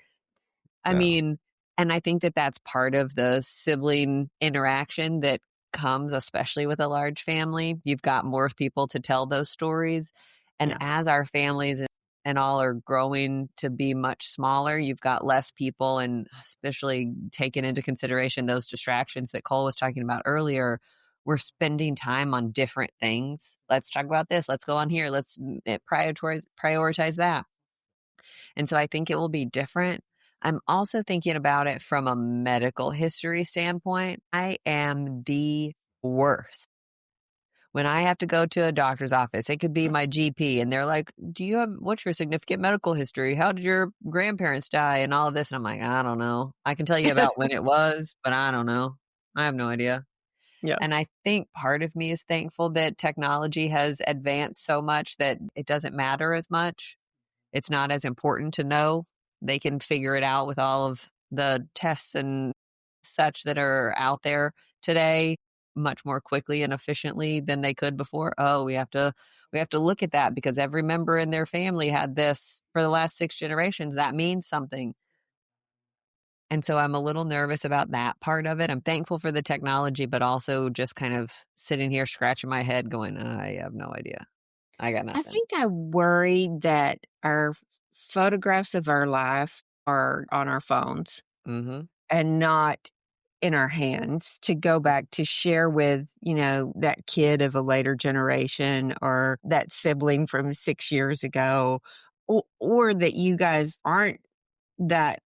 I mean, and I think that that's part of the sibling interaction that comes, especially with a large family. You've got more people to tell those stories. And as our families and all are growing to be much smaller, you've got less people, and especially taking into consideration those distractions that Cole was talking about earlier. We're spending time on different things. Let's talk about this. Let's go on here. Let's prioritize that. And so I think it will be different. I'm also thinking about it from a medical history standpoint. I am the worst. When I have to go to a doctor's office, it could be my GP, and they're like, what's your significant medical history? How did your grandparents die? And all of this. And I'm like, I don't know. I can tell you about when it was, but I don't know. I have no idea. Yeah. And I think part of me is thankful that technology has advanced so much that it doesn't matter as much. It's not as important to know. They can figure it out with all of the tests and such that are out there today much more quickly and efficiently than they could before. Oh, we have to look at that because every member in their family had this for the last 6 generations. That means something. And so I'm a little nervous about that part of it. I'm thankful for the technology, but also just kind of sitting here scratching my head going, I have no idea. I got nothing. I think I worry that our photographs of our life are on our phones and not in our hands to go back to share with, that kid of a later generation or that sibling from 6 years ago, or that you guys aren't that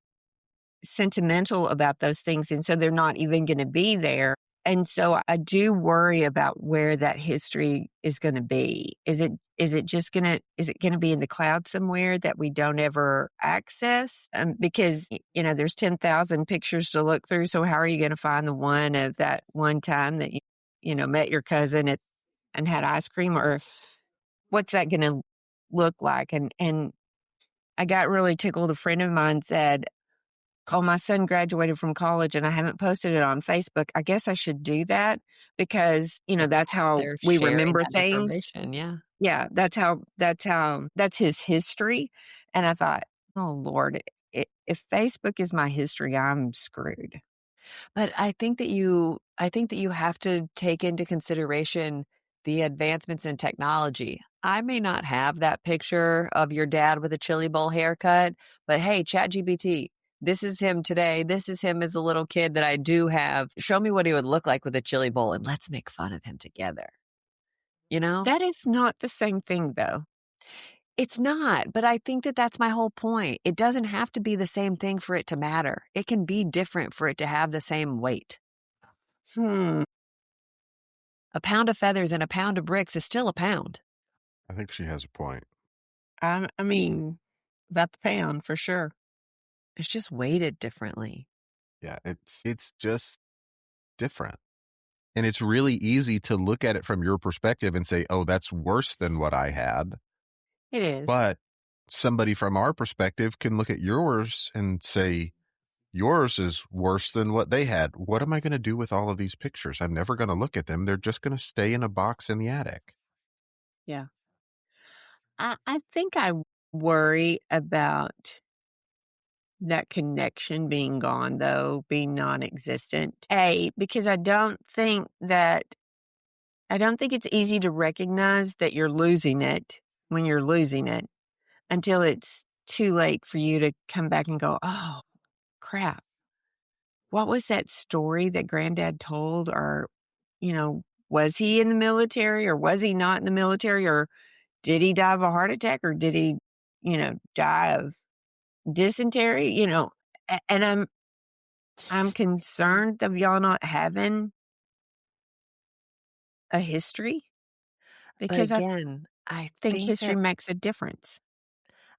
sentimental about those things. And so they're not even going to be there. And so I do worry about where that history is going to be. Is it going to be in the cloud somewhere that we don't ever access? Because, there's 10,000 pictures to look through. So how are you going to find the one of that one time that you met your cousin and had ice cream, or what's that going to look like? And I got really tickled. A friend of mine said, oh, my son graduated from college and I haven't posted it on Facebook. I guess I should do that because, that's how They're we sharing remember that things. information, yeah. Yeah, that's his history. And I thought, oh, Lord, if Facebook is my history, I'm screwed. But I think that you have to take into consideration the advancements in technology. I may not have that picture of your dad with a chili bowl haircut, but hey, ChatGPT, this is him today. This is him as a little kid that I do have. Show me what he would look like with a chili bowl and let's make fun of him together. That is not the same thing, though. It's not, but I think that that's my whole point. It doesn't have to be the same thing for it to matter. It can be different for it to have the same weight. A pound of feathers and a pound of bricks is still a pound. I think she has a point. I mean, about the pound for sure. It's just weighted differently. Yeah, it's just different. And it's really easy to look at it from your perspective and say, oh, that's worse than what I had. It is. But somebody from our perspective can look at yours and say, yours is worse than what they had. What am I going to do with all of these pictures? I'm never going to look at them. They're just going to stay in a box in the attic. Yeah. I think I worry about that connection being gone, though, being non-existent. Because I don't think it's easy to recognize that you're losing it when you're losing it until it's too late for you to come back and go, oh, crap. What was that story that Granddad told? Or, was he in the military or was he not in the military? Or did he die of a heart attack or did he, die of dysentery? And I'm concerned of y'all not having a history But because I again, I think think history that makes a difference.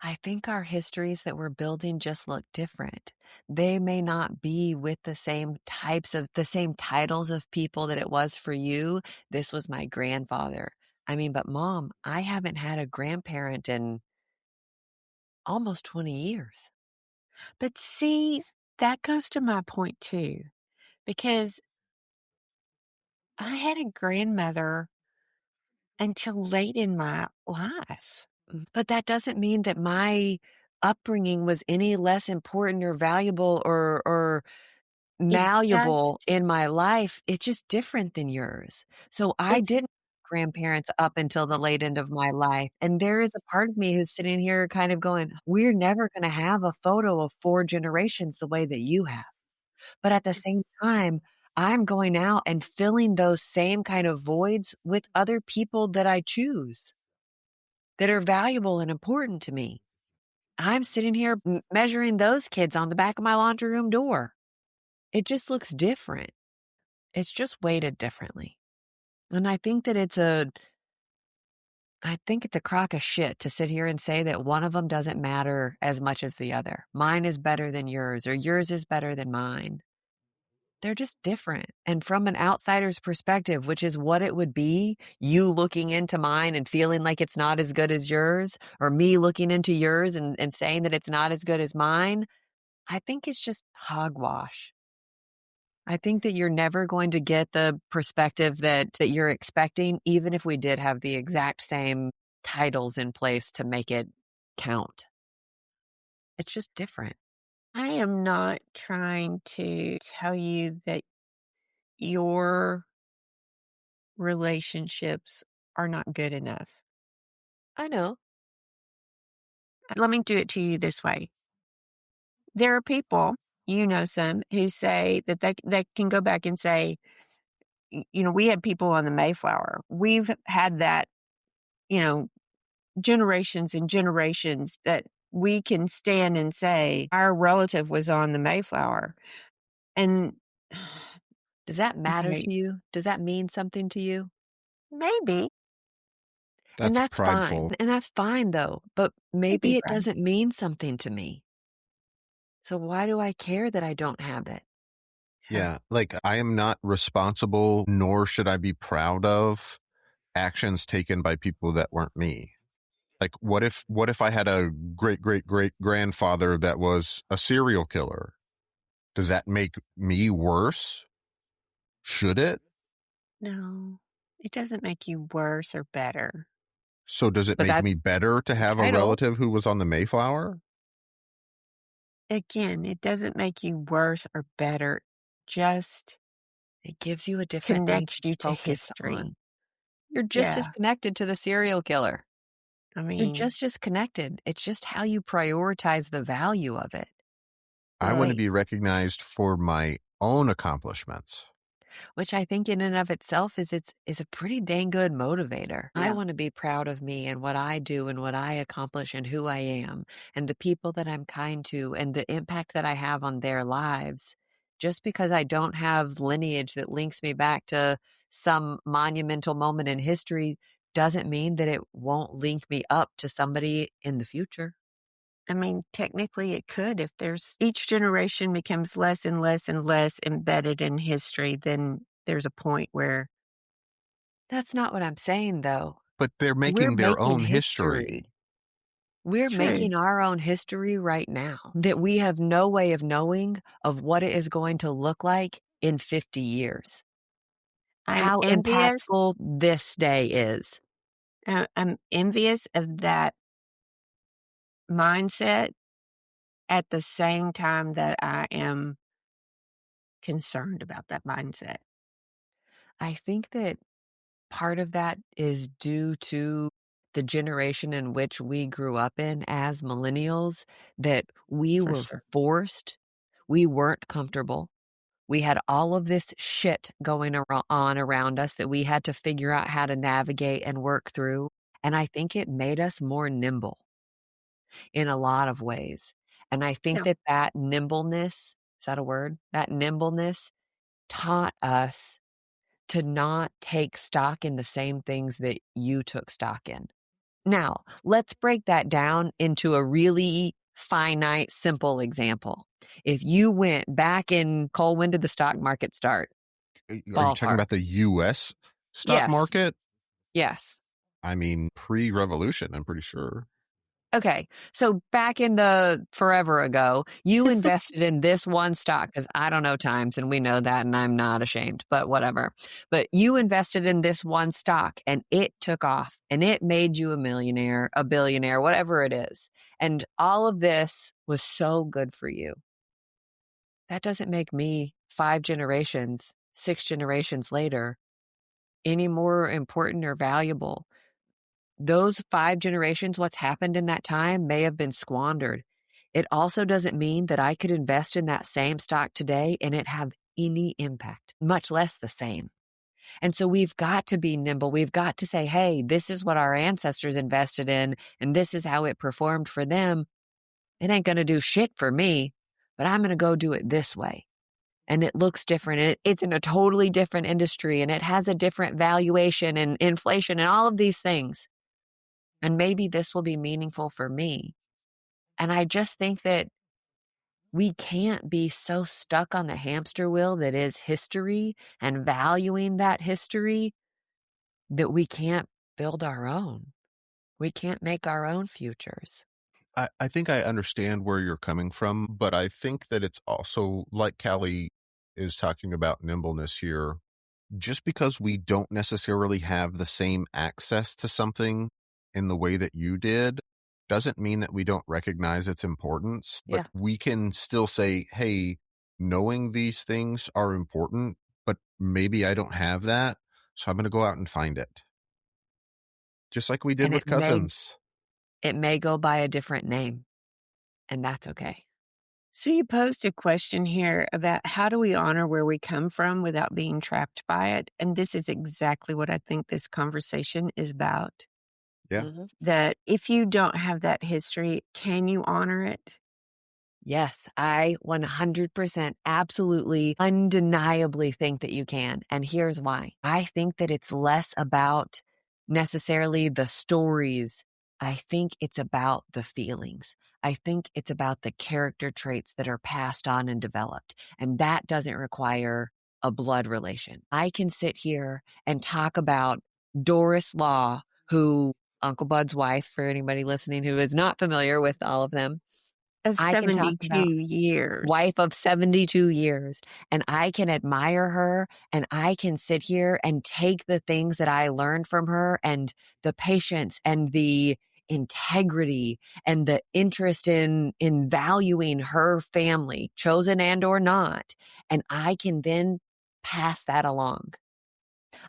I think our histories that we're building just look different. They may not be with the same titles of people that it was for you. This was my grandfather. I mean, but Mom, I haven't had a grandparent in almost 20 years. But see, that goes to my point too, because I had a grandmother until late in my life. But that doesn't mean that my upbringing was any less important or valuable or It malleable just, in my life. It's just different than yours. So I it's, didn't have grandparents up until the late end of my life. And there is a part of me who's sitting here kind of going, we're never going to have a photo of 4 generations the way that you have. But at the same time, I'm going out and filling those same kind of voids with other people that I choose that are valuable and important to me. I'm sitting here measuring those kids on the back of my laundry room door. It just looks different. It's just weighted differently. And I think it's a crock of shit to sit here and say that one of them doesn't matter as much as the other. Mine is better than yours, or yours is better than mine. They're just different. And from an outsider's perspective, which is what it would be, you looking into mine and feeling like it's not as good as yours, or me looking into yours and saying that it's not as good as mine, I think it's just hogwash. I think that you're never going to get the perspective that you're expecting, even if we did have the exact same titles in place to make it count. It's just different. I am not trying to tell you that your relationships are not good enough. I know. Let me do it to you this way. There are people, some, who say that they can go back and say, we had people on the Mayflower. We've had that, generations and generations that we can stand and say our relative was on the Mayflower. And Does that matter okay, to you? Does that mean something to you? maybe, And That's that's fine. prideful. And that's fine though. But maybe, maybe it Brian. doesn't mean something to me. So why do I care that I don't have it? Yeah. Like I am not responsible, nor should I be proud of actions taken by people that weren't me. Like what if I had a great great great grandfather that was a serial killer? Does that make me worse? Should it? No, it doesn't make you worse or better. So does it But make that's me better to the have a title. relative who was on the Mayflower? Again, it doesn't make you worse or better. Just It gives you a different thing connects to you to focus history. on. You're just as Yeah. connected to the serial killer. I You're mean, just as connected. It's just how you prioritize the value of it. I want to right. be recognized for my own accomplishments. Which I think in and of itself is a pretty dang good motivator. I Yeah. want to be proud of me and what I do and what I accomplish and who I am and the people that I'm kind to and the impact that I have on their lives. Just because I don't have lineage that links me back to some monumental moment in history doesn't mean that it won't link me up to somebody in the future. I mean, technically it could if there's each generation becomes less and less and less embedded in history, then there's a point where That's not what I'm saying, though. But they're We're making their making own history. history. We're true. making our own history right now that we have no way of knowing of what it is going to look like in 50 years. I'm How envious. impactful this day is. I'm envious of that mindset at the same time that I am concerned about that mindset. I think that part of that is due to the generation in which we grew up in as millennials, that we For were sure. forced, we weren't comfortable. We had all of this shit going on around us that we had to figure out how to navigate and work through. And I think it made us more nimble in a lot of ways. And I think Yeah. that nimbleness, is that a word? That nimbleness taught us to not take stock in the same things that you took stock in. Now, let's break that down into a really finite, simple example. If you went back in, Cole, when did the stock market start? Are you talking Ballpark. about the U.S. stock Yes. market? Yes. I mean, pre-revolution, I'm pretty sure. Okay. So back in the forever ago, you invested in this one stock because I don't know times and we know that and I'm not ashamed, but whatever. But you invested in this one stock and it took off and it made you a millionaire, a billionaire, whatever it is. And all of this was so good for you. That doesn't make me 5 generations, 6 generations later any more important or valuable. Those 5 generations, what's happened in that time may have been squandered. It also doesn't mean that I could invest in that same stock today and it have any impact, much less the same. And so we've got to be nimble. We've got to say, hey, this is what our ancestors invested in and this is how it performed for them. It ain't going to do shit for me, but I'm going to go do it this way. And it looks different and it's in a totally different industry and it has a different valuation and inflation and all of these things. And maybe this will be meaningful for me. And I just think that we can't be so stuck on the hamster wheel that is history and valuing that history that we can't build our own. We can't make our own futures. I think I understand where you're coming from, but I think that it's also like Callie is talking about nimbleness here. Just because we don't necessarily have the same access to something in the way that you did doesn't mean that we don't recognize its importance, but Yeah. we can still say, hey, knowing these things are important, but maybe I don't have that. So I'm going to go out and find it. Just like we did And with cousins. it may go by a different name, and that's okay. So you posed a question here about how do we honor where we come from without being trapped by it? And this is exactly what I think this conversation is about. Yeah. Mhm. That if you don't have that history, can you honor it? Yes, I 100% absolutely undeniably think that you can. And here's why. I think that it's less about necessarily the stories. I think it's about the feelings. I think it's about the character traits that are passed on and developed. And that doesn't require a blood relation. I can sit here and talk about Doris Law, who Uncle Bud's wife, for anybody listening who is not familiar with all of them. Of I can talk 72 about years. wife of 72 years, and I can admire her and I can sit here and take the things that I learned from her and the patience and the integrity and the interest in valuing her family, chosen and or not, and I can then pass that along.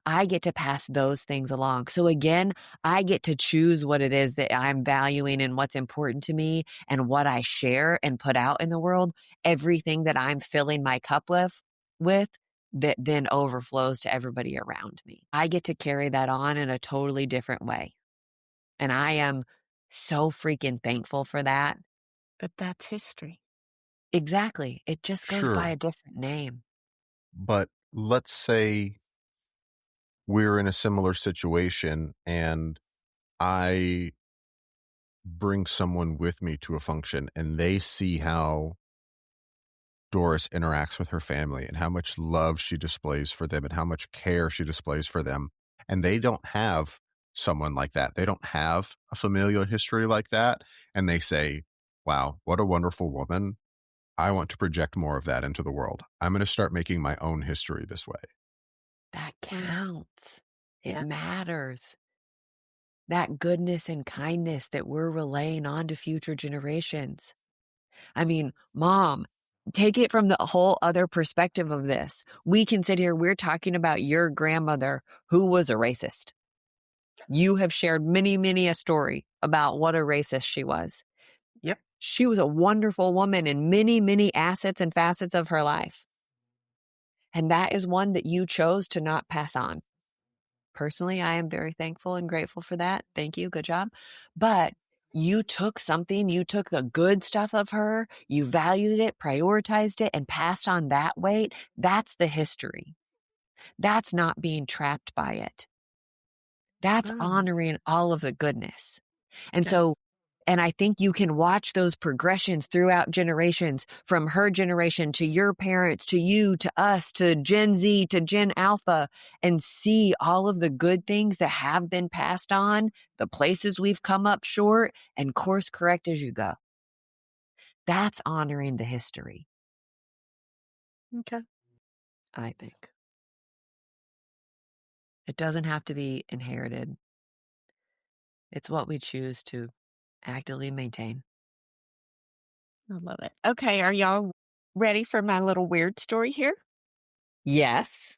I get to pass those things along. So again, I get to choose what it is that I'm valuing and what's important to me and what I share and put out in the world. Everything that I'm filling my cup with that then overflows to everybody around me. I get to carry that on in a totally different way. And I am so freaking thankful for that. But that's history. Exactly. It just goes by Sure. a different name. But let's say we're in a similar situation and I bring someone with me to a function and they see how Doris interacts with her family and how much love she displays for them and how much care she displays for them, and they don't have someone like that. They don't have a familial history like that. And they say, wow, what a wonderful woman. I want to project more of that into the world. I'm going to start making my own history this way. That counts. Yeah. It matters. That goodness and kindness that we're relaying on to future generations. I mean, Mom, take it from the whole other perspective of this. We can sit here, we're talking about your grandmother who was a racist. You have shared many a story about what a racist she was. Yep. She was a wonderful woman in many assets and facets of her life. And that is one that you chose to not pass on. Personally, I am very thankful and grateful for that. Thank you. Good job. But you took something, you took the good stuff of her, you valued it, prioritized it, and passed on that weight. That's the history. That's not being trapped by it. That's honoring all of the goodness. And so, and I think you can watch those progressions throughout generations, from her generation to your parents, to you, to us, to Gen Z, to Gen Alpha, and see all of the good things that have been passed on, the places we've come up short, and course correct as you go. That's honoring the history. Okay. I think. It doesn't have to be inherited. It's what we choose to actively maintain. I love it. Okay, are y'all ready for my little weird story here? Yes.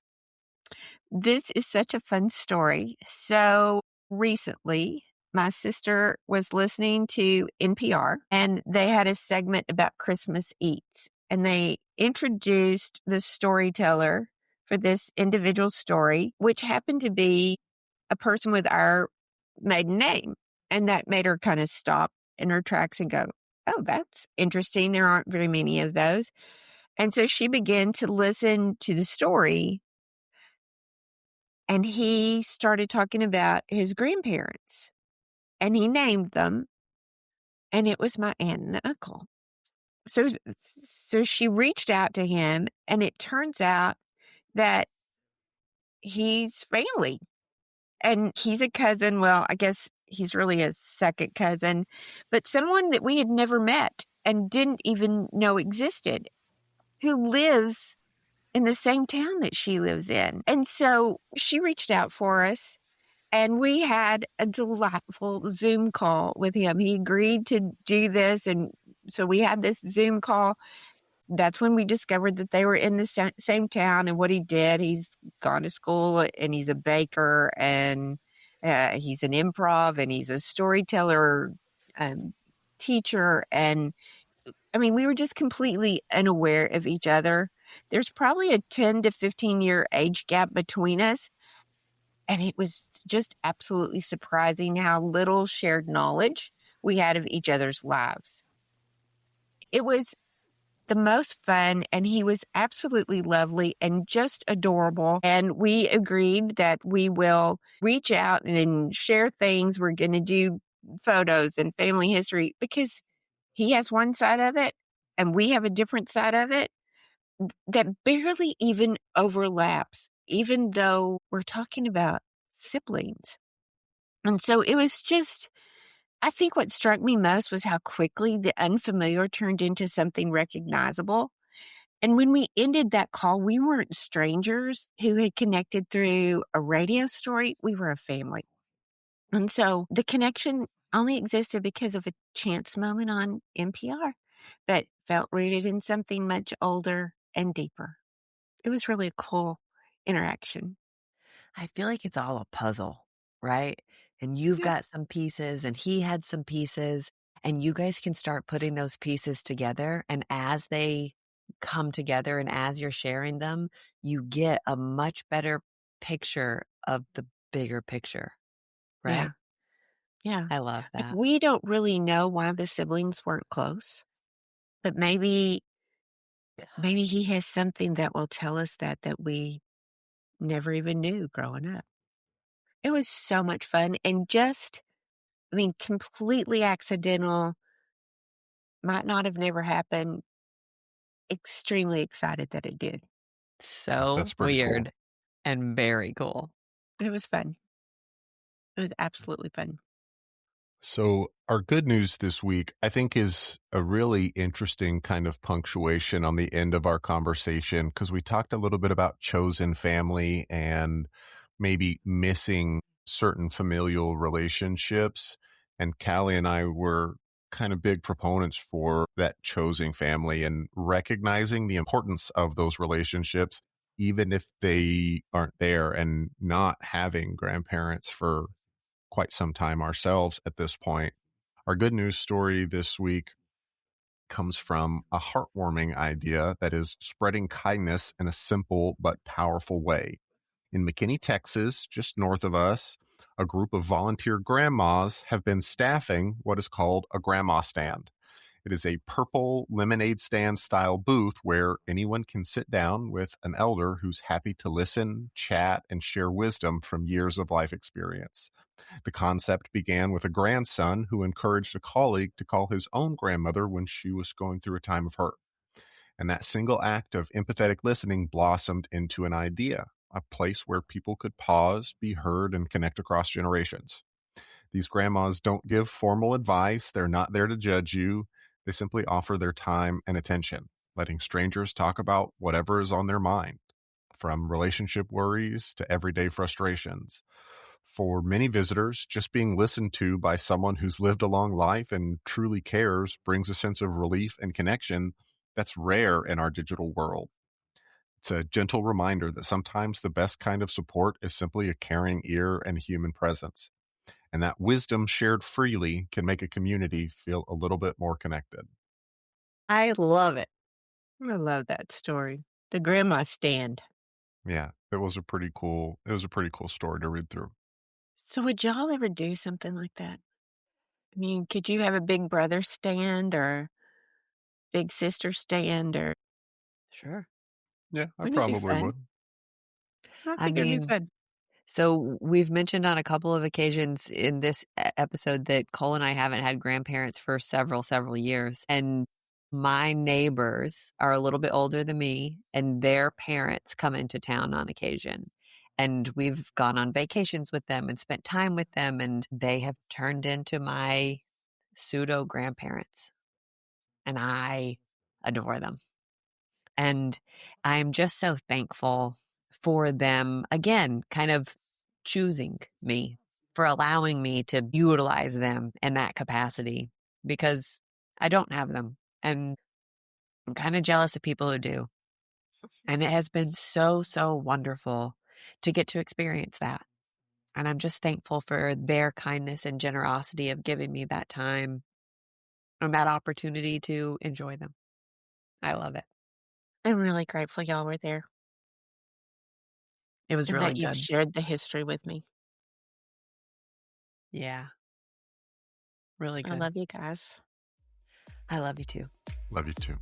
This is such a fun story. So recently, my sister was listening to NPR and they had a segment about Christmas eats. And they introduced the storyteller for this individual story, which happened to be a person with our maiden name. And that made her kind of stop in her tracks and go, oh, that's interesting. There aren't very many of those. And so she began to listen to the story. And he started talking about his grandparents. And he named them. And it was my aunt and uncle. So she reached out to him, and it turns out that he's family. And he's a cousin. Well, I guess he's really a second cousin, but someone that we had never met and didn't even know existed, who lives in the same town that she lives in. And so she reached out for us, and we had a delightful Zoom call with him. He agreed to do this. And so we had this Zoom call. That's when we discovered that they were in the same town. And what he did, he's gone to school and he's a baker and he's an improv and he's a storyteller, teacher. And I mean, we were just completely unaware of each other. There's probably a 10 to 15 year age gap between us. And it was just absolutely surprising how little shared knowledge we had of each other's lives. It was the most fun, and he was absolutely lovely and just adorable. And we agreed that we will reach out and share things. We're going to do photos and family history because he has one side of it and we have a different side of it that barely even overlaps, even though we're talking about siblings. And so it was just, I think what struck me most was how quickly the unfamiliar turned into something recognizable. And when we ended that call, we weren't strangers who had connected through a radio story. We were a family. And so the connection only existed because of a chance moment on NPR that felt rooted in something much older and deeper. It was really a cool interaction. I feel like it's all a puzzle, right? And you've got some pieces and he had some pieces, and you guys can start putting those pieces together. And as they come together and as you're sharing them, you get a much better picture of the bigger picture, right? Yeah. I love that. We don't really know why the siblings weren't close, but maybe he has something that will tell us that we never even knew growing up. It was so much fun. And just completely accidental, might not have never happened. Extremely excited that it did. So That's pretty cool. weird and very cool. It was fun. It was absolutely fun. So, our good news this week, I think, is a really interesting kind of punctuation on the end of our conversation because we talked a little bit about chosen family and maybe missing certain familial relationships. And Callie and I were kind of big proponents for that chosen family and recognizing the importance of those relationships, even if they aren't there, and not having grandparents for quite some time ourselves at this point. Our good news story this week comes from a heartwarming idea that is spreading kindness in a simple but powerful way. In McKinney, Texas, just north of us, a group of volunteer grandmas have been staffing what is called a grandma stand. It is a purple lemonade stand style booth where anyone can sit down with an elder who's happy to listen, chat, and share wisdom from years of life experience. The concept began with a grandson who encouraged a colleague to call his own grandmother when she was going through a time of hurt. And that single act of empathetic listening blossomed into an idea, a place where people could pause, be heard, and connect across generations. These grandmas don't give formal advice. They're not there to judge you. They simply offer their time and attention, letting strangers talk about whatever is on their mind, from relationship worries to everyday frustrations. For many visitors, just being listened to by someone who's lived a long life and truly cares brings a sense of relief and connection that's rare in our digital world. It's a gentle reminder that sometimes the best kind of support is simply a caring ear and human presence, and that wisdom shared freely can make a community feel a little bit more connected. I love it. I love that story. The grandma stand. Yeah, it was a pretty cool story to read through. So would y'all ever do something like that? Could you have a big brother stand or big sister stand, or Sure. Yeah, I wouldn't it be probably fun? would. I I think it'd be mean, fun. so we've mentioned on a couple of occasions in this episode that Cole and I haven't had grandparents for several years. And my neighbors are a little bit older than me, and their parents come into town on occasion. And we've gone on vacations with them and spent time with them, and they have turned into my pseudo grandparents. And I adore them. And I'm just so thankful for them, again, kind of choosing me, for allowing me to utilize them in that capacity, because I don't have them. And I'm kind of jealous of people who do. And it has been so wonderful to get to experience that. And I'm just thankful for their kindness and generosity of giving me that time and that opportunity to enjoy them. I love it. I'm really grateful y'all were there It was and really that you've good. shared the history with me. Yeah. Really I good. love you guys. I love you too. Love you too.